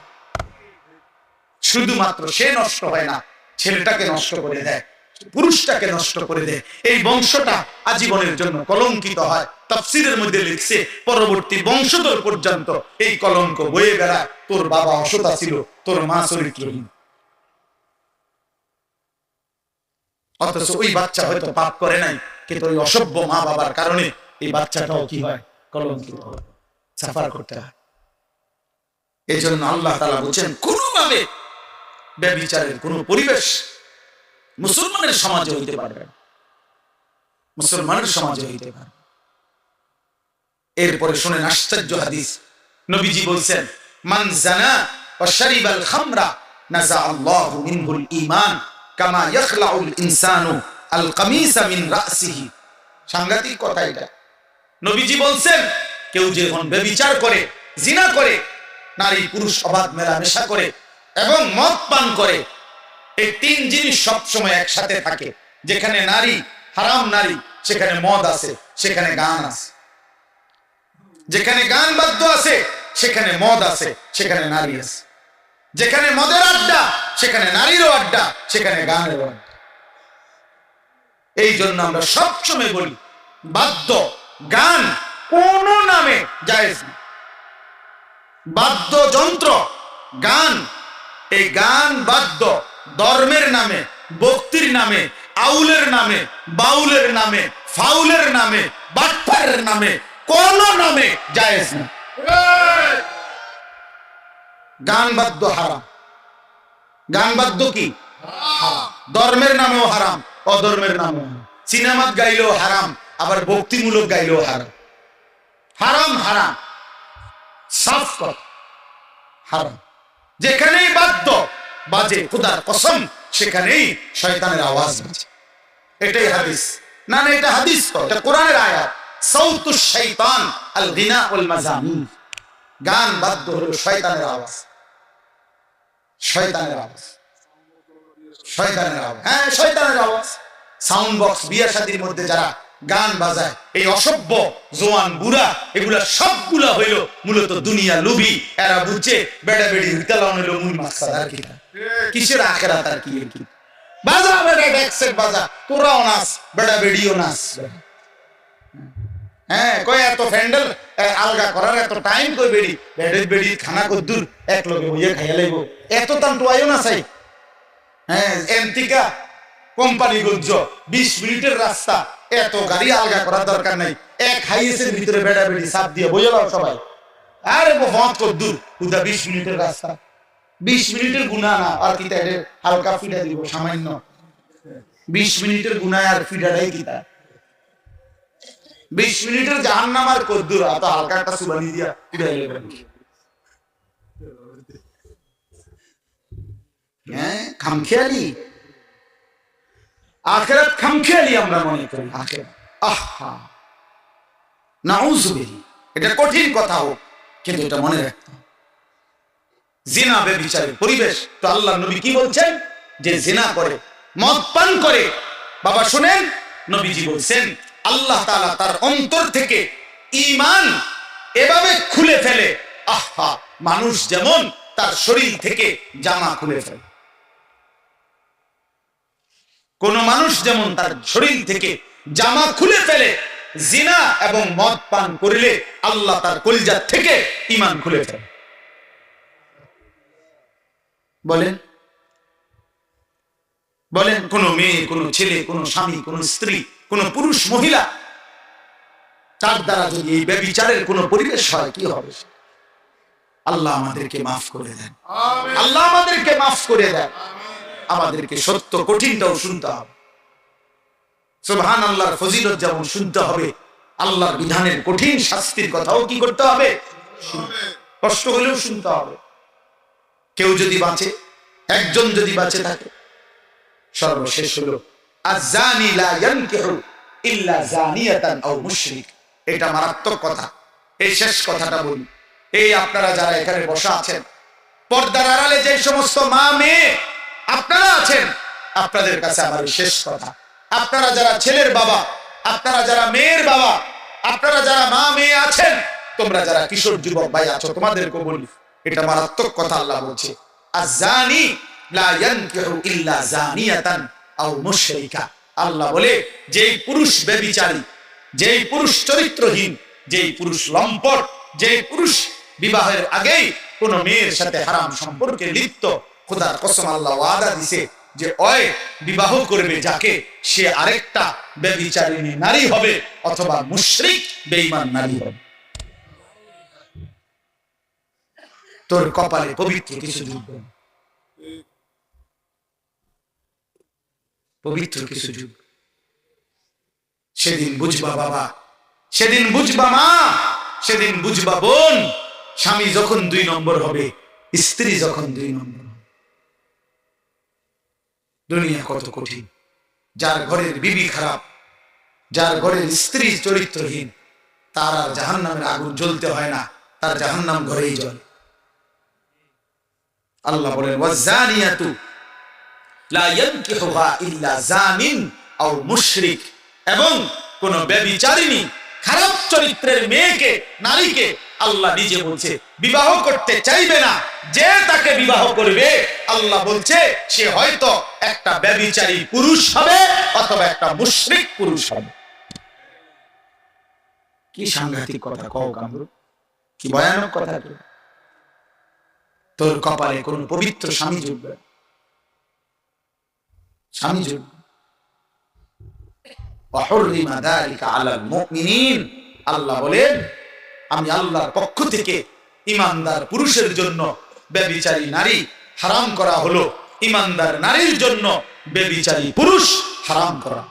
A: শুধুমাত্র সে নষ্ট হয় না, ছেলেটাকে নষ্ট করে দেয়, পুরুষটাকে নষ্ট করে দেয়, এই বংশটা আজীবনের জন্য কলঙ্কিত হয়। তাফসীরের মধ্যে লিখছে পরবর্তী বংশধর পর্যন্ত এই কলঙ্ক বয়ে বেড়ায়, তোর বাবা অসৎ ছিল, তোর মা চরিত্রহীন। অথচ ওই বাচ্চা হয়তো পাপ করে নাই, কিন্তু ওই অসভ্য মা বাবার কারণে এই বাচ্চাটাও কি হয়, কলঙ্কিত হয়, সাফার করতে হয়। এই জন্য আল্লাহ তাআলা বলেন কোনোভাবে ব্যভিচারের কোন পরিবেশ মুসলমানের সমাজে হইতে পারবে না, মুসলমানের সমাজে হইতে পারবে। এরপরে শুনেন আশ্চর্য হাদিস, নবীজি বলছেন মান জানা ওয়া শারিবাল খামরা নাযা আল্লাহু মিনহুল ঈমান কামা ইয়াখলাউল ইনসানু আল কামিসা মিন রাসিহি। সাংঘাতিক কথা এটা। নবীজি বলছেন কেউ যখন ব্যভিচার করে, জিনা করে, নারী পুরুষ অবাধ মেলামেশা করে এবং মদ পান করে, এই তিন জিনিস সব সময় একসাথে থাকে। যেখানে নারী, হারাম নারী, সেখানে মদ আছে, সেখানে গান আছে। যেখানে গান বাদ্য আছে, সেখানে মদ আছে, সেখানে নারী আছে। যেখানে মদের আড্ডা, সেখানে নারীরও আড্ডা, সেখানে গানেরও আড্ডা। এই জন্য আমরা সবসময় বলি বাদ্য গান কোন নামে জায়েজ না। বাদ্যযন্ত্র গান, এই গান বাদ্য ধর্মের নামে, ভক্তির নামে, আউলের নামে, বাউলের নামে, ফাউলের নামে, বাটপারের নামে, কোন নামে জায়েজ না। গান বাদ্য হারাম। গান বাদ্য কি? ধর্মের নামেও হারাম, অধর্মের নামেও হারাম। সিনেমাত গাইলেও হারাম, আবার ভক্তিমূলক গাইলেও হারাম। হারাম হারাম, সাফ কথা, হারাম। যেখানেই বাদ্য বাজে, খোদার কসম, সেখানেই শয়তানের আওয়াজ বাজে। এটাই হাদিস। না না, এটা হাদিস তো, এটা কোরআনের আয়াত। সাউতুশ শাইতান আল গিনা ওয়াল মাজামিন। গান বাদ্য হলো শয়তানের আওয়াজ, শয়তানের আওয়াজ, শয়তানের আওয়াজ। হ্যাঁ, শয়তানের আওয়াজ। সাউন্ড বক্স, বিয়ে শাদীর মধ্যে যারা গান বাজায়, এই অসভ্য জোয়ান বুড়া, এগুলা সবগুলা হইল মূলত দুনিয়া লোভী। এরা বুঝছে বেড়া বেড়ি রিতালান হইল মূল মাকসাদ। আর কি কিসের আখিরাত, আর কি বাজা বেড়া ডেক্সেট বাজা, তোরাও নাচ, বেড়া বেড়িও নাচ। হ্যাঁ, কয় এত ফ্যান্ডেল আলগা করার এত টাইম, কই বেড়ি বেড়ে বেড়ি খানা কদ্দুর এক লগে হইয়া খাইয়া লাইব, এত তান তো আইও না চাই। হ্যাঁ, এমতিকা কোম্পানিগঞ্জ 20 মিনিটের রাস্তা, এত গাড়ি আলগা করার দরকার নাই। এক হাইয়েসের ভিতরে বেড়া বেড়ি সাপ দিয়ে বইয়া লাও সবাই। আরে ভত কদ্দুর উদা 20 মিনিটের রাস্তা, 20 মিনিটের গুনাহ না। আর কি তাইলে হালকা ফিডা দিব সামান্য, 20 মিনিটের গুনাহ আর ফিডাটাই কি তা? 20 মিনিটের জাহান্নাম আর কদ্দুর, এত হালকা একটা সুবানি দিয়া ফিডাই লেবেন। হ্যাঁ, খামখেয়ালি আখিরাত, খামখেয়ালি আমরা মনে করি আখিরাত। আহা, নাউযুবিল্লাহ। এটা কঠিন কথা হোক, কিন্তু এটা মনে রাখতে হবে। জিনা ব্যভিচারের পরিবেশ তো আল্লাহর নবী কি বলছেন? যে জিনা করে, মদ পান করে, বাবা শুনেন, নবীজি বলছেন আল্লাহ তাআলা তার অন্তর থেকে ঈমান এভাবে খুলে ফেলে, আহা, মানুষ যেমন তার শরীর থেকে জামা খুলে ফেলে। কোন মানুষ যেমন তার শরীর থেকে জামা খুলে ফেলে, জিনা এবং মদ পান করিলে আল্লাহ তার কলিজা থেকে ঈমান খুলে ফেলে। বলেন বলেন, কোন মেয়ে, কোন ছেলে, কোন স্বামী, কোন স্ত্রী, কোন পুরুষ মহিলা, তার দ্বারা যদি এই ব্যভিচারের কোন পরিবেশ হয়, কি হবে? আল্লাহ আমাদেরকে মাফ করে দেন, আল্লাহ আমাদেরকে মাফ করে দেন। আমাদেরকে সত্য কঠিনটাও শুনতে হবে। সুবহানাল্লাহর ফজিলত যেমন শুনতে হবে, আল্লাহর বিধানের কঠিন শাস্তির কথাও কি করতে হবে? কষ্ট হলেও শুনতে হবে। কেউ যদি বাঁচে, একজন যদি বাঁচে থাকে, সর্বশেষ হলো আয-যানি লা ইয়ানকিহু ইল্লা যানিয়াতান আও মুশরিক। এটা মারাত্মক কথা। এই শেষ কথাটা বলি, এই আপনারা যারা এখানে বসা আছেন, পর্দার আড়ালে যে সমস্ত মা মেয়ে আপনারা আছেন, আপনাদের কাছে আমার শেষ কথা, আপনারা যারা ছেলের বাবা, আপনারা যারা মেয়ের বাবা, আপনারা যারা মা মেয়ে আছেন, তোমরা যারা কিশোর যুবক ভাই আছো, তোমাদেরকে বলি, এটা মারাত্মক কথা। আল্লাহ বলছে আয-যানি লা ইয়ানকিহু ইল্লা যানিয়াতান আও মুশরিকা। আল্লাহ বলে যেই পুরুষ ব্যভিচারী, যেই পুরুষ চরিত্রহীন, যেই পুরুষ লম্পট, যেই পুরুষ বিবাহের আগেই কোন মেয়ের সাথে হারাম সম্পর্কে লিপ্ত, খোদার কসম আল্লাহ ওয়াদা দিছে যে ওই বিবাহ করবে যাকে, সে আরেকটা ব্যভিচারিণী নারী হবে অথবা মুশরিক বেঈমান নারী হবে। তোর কপালে পবিত্র কিছু জুটবে, পবিত্র কিছু জুটবে। সেদিন বুঝবা বাবা, সেদিন বুঝবা মা, সেদিন বুঝবা বোন, স্বামী যখন 2 নম্বর হবে, স্ত্রী যখন 2 নম্বর হবে। দুনিয়া কত কঠিন। যার ঘরের বিবি খারাপ, যার ঘরের স্ত্রী চরিত্রহীন, তার আর জাহান্নামের আগুন জ্বলতে হয় না, তার জাহান্নাম ঘরেই জ্বলে। আল্লাহ বলেন ওয়াজানিয়াতু লা ইয়ানকিহুহা ইল্লা জানিন আও মুশরিক। এবং কোন ব্যভিচারিণী খারাপ চরিত্রের মেয়েকে, নারীকে আল্লাহ নিজে বলছে বিবাহ করতে চাইবে না। যে তাকে বিবাহ করবে আল্লাহ বলছে সে হয়তো একটা ব্যভিচারী পুরুষ হবে অথবা একটা মুশরিক পুরুষ হবে। কি সাংঘাতিক কথা কও কামরু, কি ভয়ানক কথা। তোর কপালে কোন পবিত্র স্বামী জুটবে, স্বামী জুটবে। ওয়াহুররিমা যালিকা আলাল মুমিনিন। আল্লাহ বলেন আমি আল্লাহর পক্ষ থেকে ঈমানদার পুরুষের জন্য ব্যভিচারী নারী হারাম করা হলো, ঈমানদার নারীর জন্য ব্যভিচারী পুরুষ হারাম করা।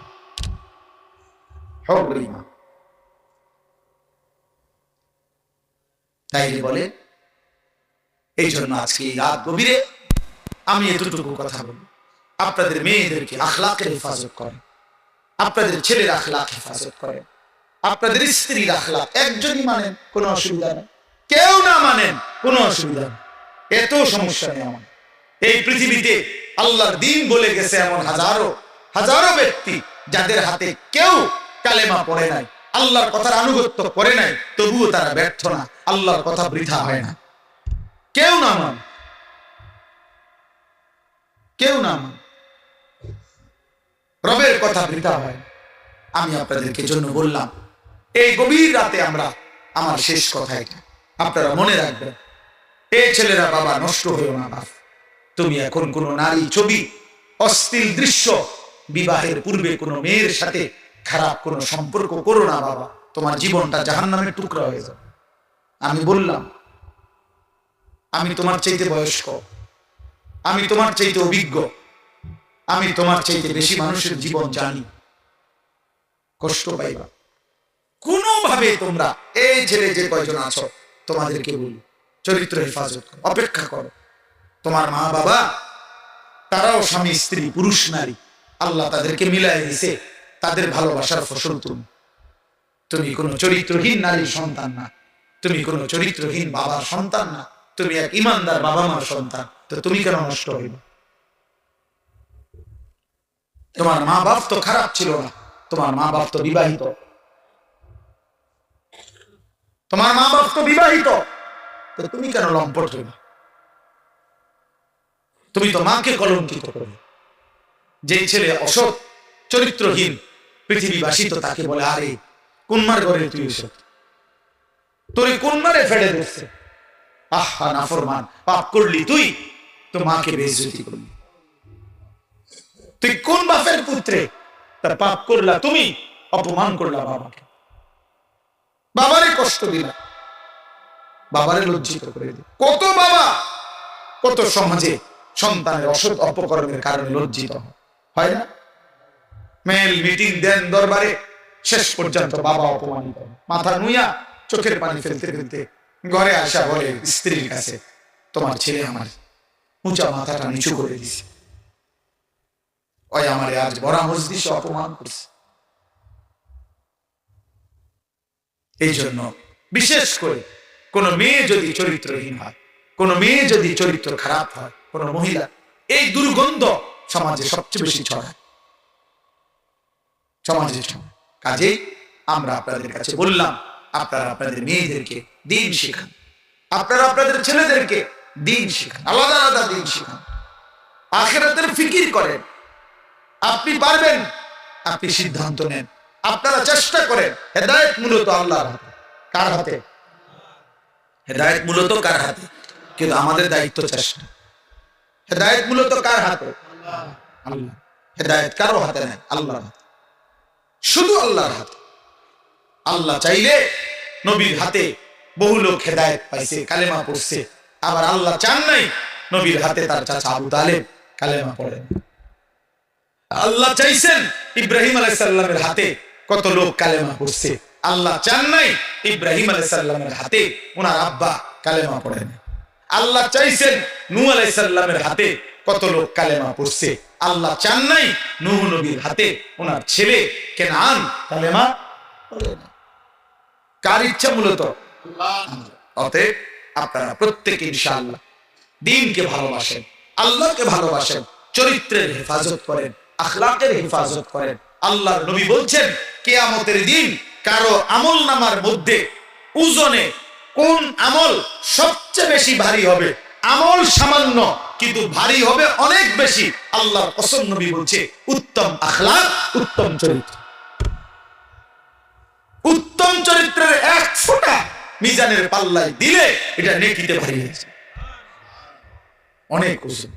A: হুররিমা। তাই বলে এই জন্য আজকে রাত গভীরে আমি এতটুকু কথা বলি, আপনাদের মেয়েদেরকে আখলাকের হেফাজত করেন, আপনাদের ছেলের আখলাক হেফাজত করেন, আপনাদের স্ত্রীর আখলাক একজনই মানেন কোনো অসুবিধা নেই, কেউ না মানেন কোনো অসুবিধা নেই, এত সমস্যা নেই। আমার এই পৃথিবীতে আল্লাহর দ্বীন বলে গেছে এমন হাজারো হাজারো ব্যক্তি যাদের হাতে কেউ কালেমা পড়ে নাই, আল্লাহর কথার আনুগত্য করে নাই, তবুও তারা ব্যর্থ না, আল্লাহর কথা বৃথা হয় না। কেউ না মান, কেউ না মান, রবের কথা বৃথা হয়। আমি আপনাদেরকে জন্য বললাম এই গভীর রাতে আমরা, আমার শেষ কথা এটা, আপনারা মনে রাখবেন, এই ছেলেরা বাবা নষ্ট হয়েও না। বাপ, তুমি এখন কোন নারী ছবি, অশ্লীল দৃশ্য, বিবাহের পূর্বে কোন মেয়ের সাথে খারাপ কোন সম্পর্ক করো না বাবা, তোমার জীবনটা জাহান্নামের টুকরা হয়ে যাবে। আমি বললাম আমি তোমার চাইতে বয়স্ক, আমি তোমার চাইতে অভিজ্ঞ, আমি তোমার চাইতে বেশি মানুষের জীবন জানি। কষ্ট পাইবা কোনোভাবে তোমরা, এই ছেলে যে কয়জন আছো তোমাদেরকে বলি চরিত্র হেফাজত করো, অপেক্ষা করো। তোমার মা বাবা তারাও স্বামী স্ত্রী পুরুষ নারী, আল্লাহ তাদেরকে মিলাই দিয়েছে, তাদের ভালোবাসার ফসল তুমি। তুমি কোনো চরিত্রহীন নারীর সন্তান না, তুমি কোনো চরিত্রহীন বাবার সন্তান না, তুমি এক ইমানদার বাবা মার সন্তান। তো তুমি কেন নষ্ট হইবে? তোমার মা বাপ তো খারাপ ছিল না, তোমার মা বাপ তো বিবাহিত, তোমার মা বাপ তো বিবাহিত, তো তুমি কেন লম্পট হইবে? তুমি তো মাকে কলঙ্কিত করবে। যে ছেলে অসৎ চরিত্রহীন, পৃথিবীবাসী তো তাকে বলে আরে কোন মার ঘরে তুই এসব, তোরে কোন মারে ফেড়ে দিচ্ছে, আহা নাফরমান, পাপ করলি তুই, তো মাকে বেইজ্জতি করলি। তুই কোন বাপের পুত্রে, তার পাপ করলা তুমি, অপমান করলা বাবাকে, বাবারে কষ্ট দিলা, বাবারে লজ্জিত করে দিল। কত বাবা, কত সমাজে সন্তানের অসৎ অপকর্মের কারণে লজ্জিত হয় না? মেল মিটিং দেন দরবারে, শেষ পর্যন্ত বাবা অপমানিত, মাথা নুইয়া চোখের পানি ফেলতে ফেলতে ঘরে আসা বলে স্ত্রীর কাছে, তোমার ছেলে আমার উঁচা মাথাটা নিচু করে দিছে, ওই আমারে আজ বড় মজলিসে অপমান করছে। এই জন্য বিশেষ করে কোন মেয়ে যদি চরিত্রহীন হয়, কোন মেয়ে যদি চরিত্র খারাপ হয়, কোন মহিলা, এই দুর্গন্ধ সমাজে সবচেয়ে বেশি ছড়ায়, সমাজে ছড়ায়। কাজেই আমরা আপনাদের কাছে বললাম, আপনারা আপনাদের মেয়েদেরকে দ্বীন শেখান, আপনারা আপনাদের ছেলেদেরকে দ্বীন শেখান, আলাদা আলাদা দ্বীন শেখান, আখিরাতের ফিকির করেন। আপনি পারবেন, আপনি সিদ্ধান্ত নেন, আপনারা চেষ্টা করেন। হেদায়েত মূলত আল্লাহর হাতে। কার হাতে? হেদায়েত মূলত কার হাতে? কিন্তু আমাদের দায়িত্ব চেষ্টা। হেদায়েত মূলত কার হাতে? আল্লাহ। হেদায়েত কারো হাতে নাই, আল্লাহর হাতে, শুধু আল্লাহর হাতে। আল্লাহ চাইলে নবীর হাতে বহু লোক হেদায়েত পাইছে, কালেমা পড়ছে। আবার আল্লাহ চান নাই, নবীর হাতে তার চাচা আবু তালেব কালেমা পড়েন। আল্লাহ চাইছেন ইব্রাহিম আলাইহিস সালামের হাতে কত লোক কালেমা পড়ছে। আল্লাহ চান নাই ইব্রাহিম আলাইহিস সালামের হাতে ওনার আব্বা কালেমা পড়েন। আল্লাহ চাইছেন নূহ আলাইহিস সালামের হাতে কত লোক কালেমা পড়ছে। আল্লাহ চান নাই নূহ নবীর হাতে ওনার ছেলে কেনান কালেমা পড়েন। কার ইচ্ছা? মূলত আল্লাহ। অতএব আপনারা প্রত্যেকে ইনশাআল্লাহ দ্বীনকে ভালোবাসেন, আল্লাহকে ভালোবাসেন, চরিত্রের হেফাজত করেন, আখলাকের হেফাজত করেন। আল্লাহর নবী বলছেন কিয়ামতের দিন কারো আমলনামার মধ্যে ওজনে কোন আমল সবচেয়ে বেশি ভারী হবে? আমল সামান্য কিন্তু ভারী হবে অনেক বেশি। আল্লাহর কসম, নবী বলছে উত্তম আখলাক, উত্তম চরিত্র। উত্তম চরিত্রের এক ফোঁটা মিজানের পাল্লায় দিলে এটা নেকিতে ভারী হয়েছে। অনেক ওজন,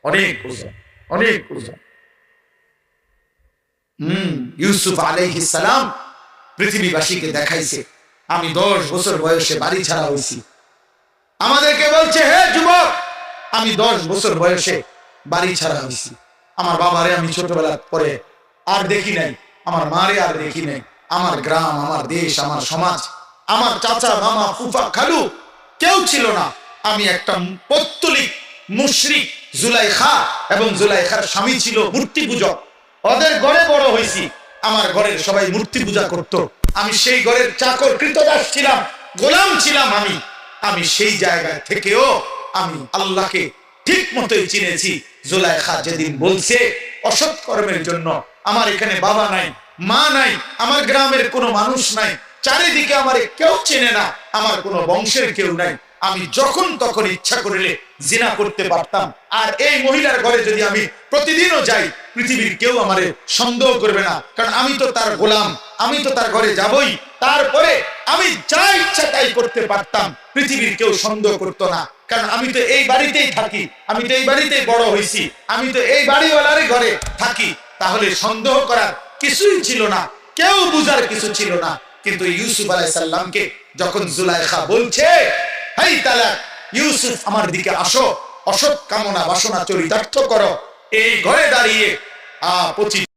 A: অনেক ওজন, অনেক ওজন। ইউসুফ আলাইহিস সালাম পৃথিবীবাসীকে দেখাইছে, আমি 10 বছর বয়সে বাড়ি ছাড়া হইছি। আমাদেরকে বলছে, হে যুবক, আমি 10 বছর বয়সে বাড়ি ছাড়া হইছি। আমার বাবারে আমি ছোটবেলা পরে আর দেখি নাই, আমার মারে আর দেখি নাই। আমার গ্রাম, আমার দেশ, আমার সমাজ, আমার চাচা, মামা, ফুফা, খালু কেউ ছিল না। আমি একটা পৌত্তলিক মুশরিক জুলাইখা এবং জুলাইখার স্বামী ছিল মূর্তি পূজক। ওদের ঘরে বড় হয়েছি। আমার ঘরের সবাই মূর্তি পূজা করত। আমি সেই ঘরের চাকর, কৃতদাস ছিলাম, গোলাম ছিলাম। আমি সেই জায়গা থেকেও আমি আল্লাহকে ঠিক মতোই চিনেছি। জুলাইখা যেদিন বলছে অসৎ কর্মের জন্য আমার এখানে বাবা নাই, মা নাই, আমার গ্রামের কোনো মানুষ নাই, চারিদিকে আমার কেউ চেনে না, আমার কোনো বংশের কেউ নাই, আমি যখন তখন ইচ্ছা করলে জিনা করতে পারতাম। আর এই মহিলার ঘরে যদি আমি প্রতিদিনও যাই, পৃথিবীর কেউ আমারে সন্দেহ করবে না, কারণ আমি তো তার গোলাম, আমি তো তার ঘরে যাবই। তারপরে আমি যা ইচ্ছা তাই করতে পারতাম, পৃথিবীর কেউ সন্দেহ করতো না, কারণ আমি তো এই বাড়িতেই থাকি, আমি তো এই বাড়িতেই বড় হয়েছি, আমি তো এই বাড়িওয়ালারই ঘরে থাকি। তাহলে সন্দেহ করার কিছুই ছিল না, কেউ বুঝার কিছু ছিল না। কিন্তু ইউসুফ আলাইহিস সালামকে যখন জুলাইখা বলছে, হাই তালাক, ইউসুফ আমার দিকে আসো, অসৎ কামনা বাসনা চরিতার্থ করো, এই ঘরে দাঁড়িয়ে 25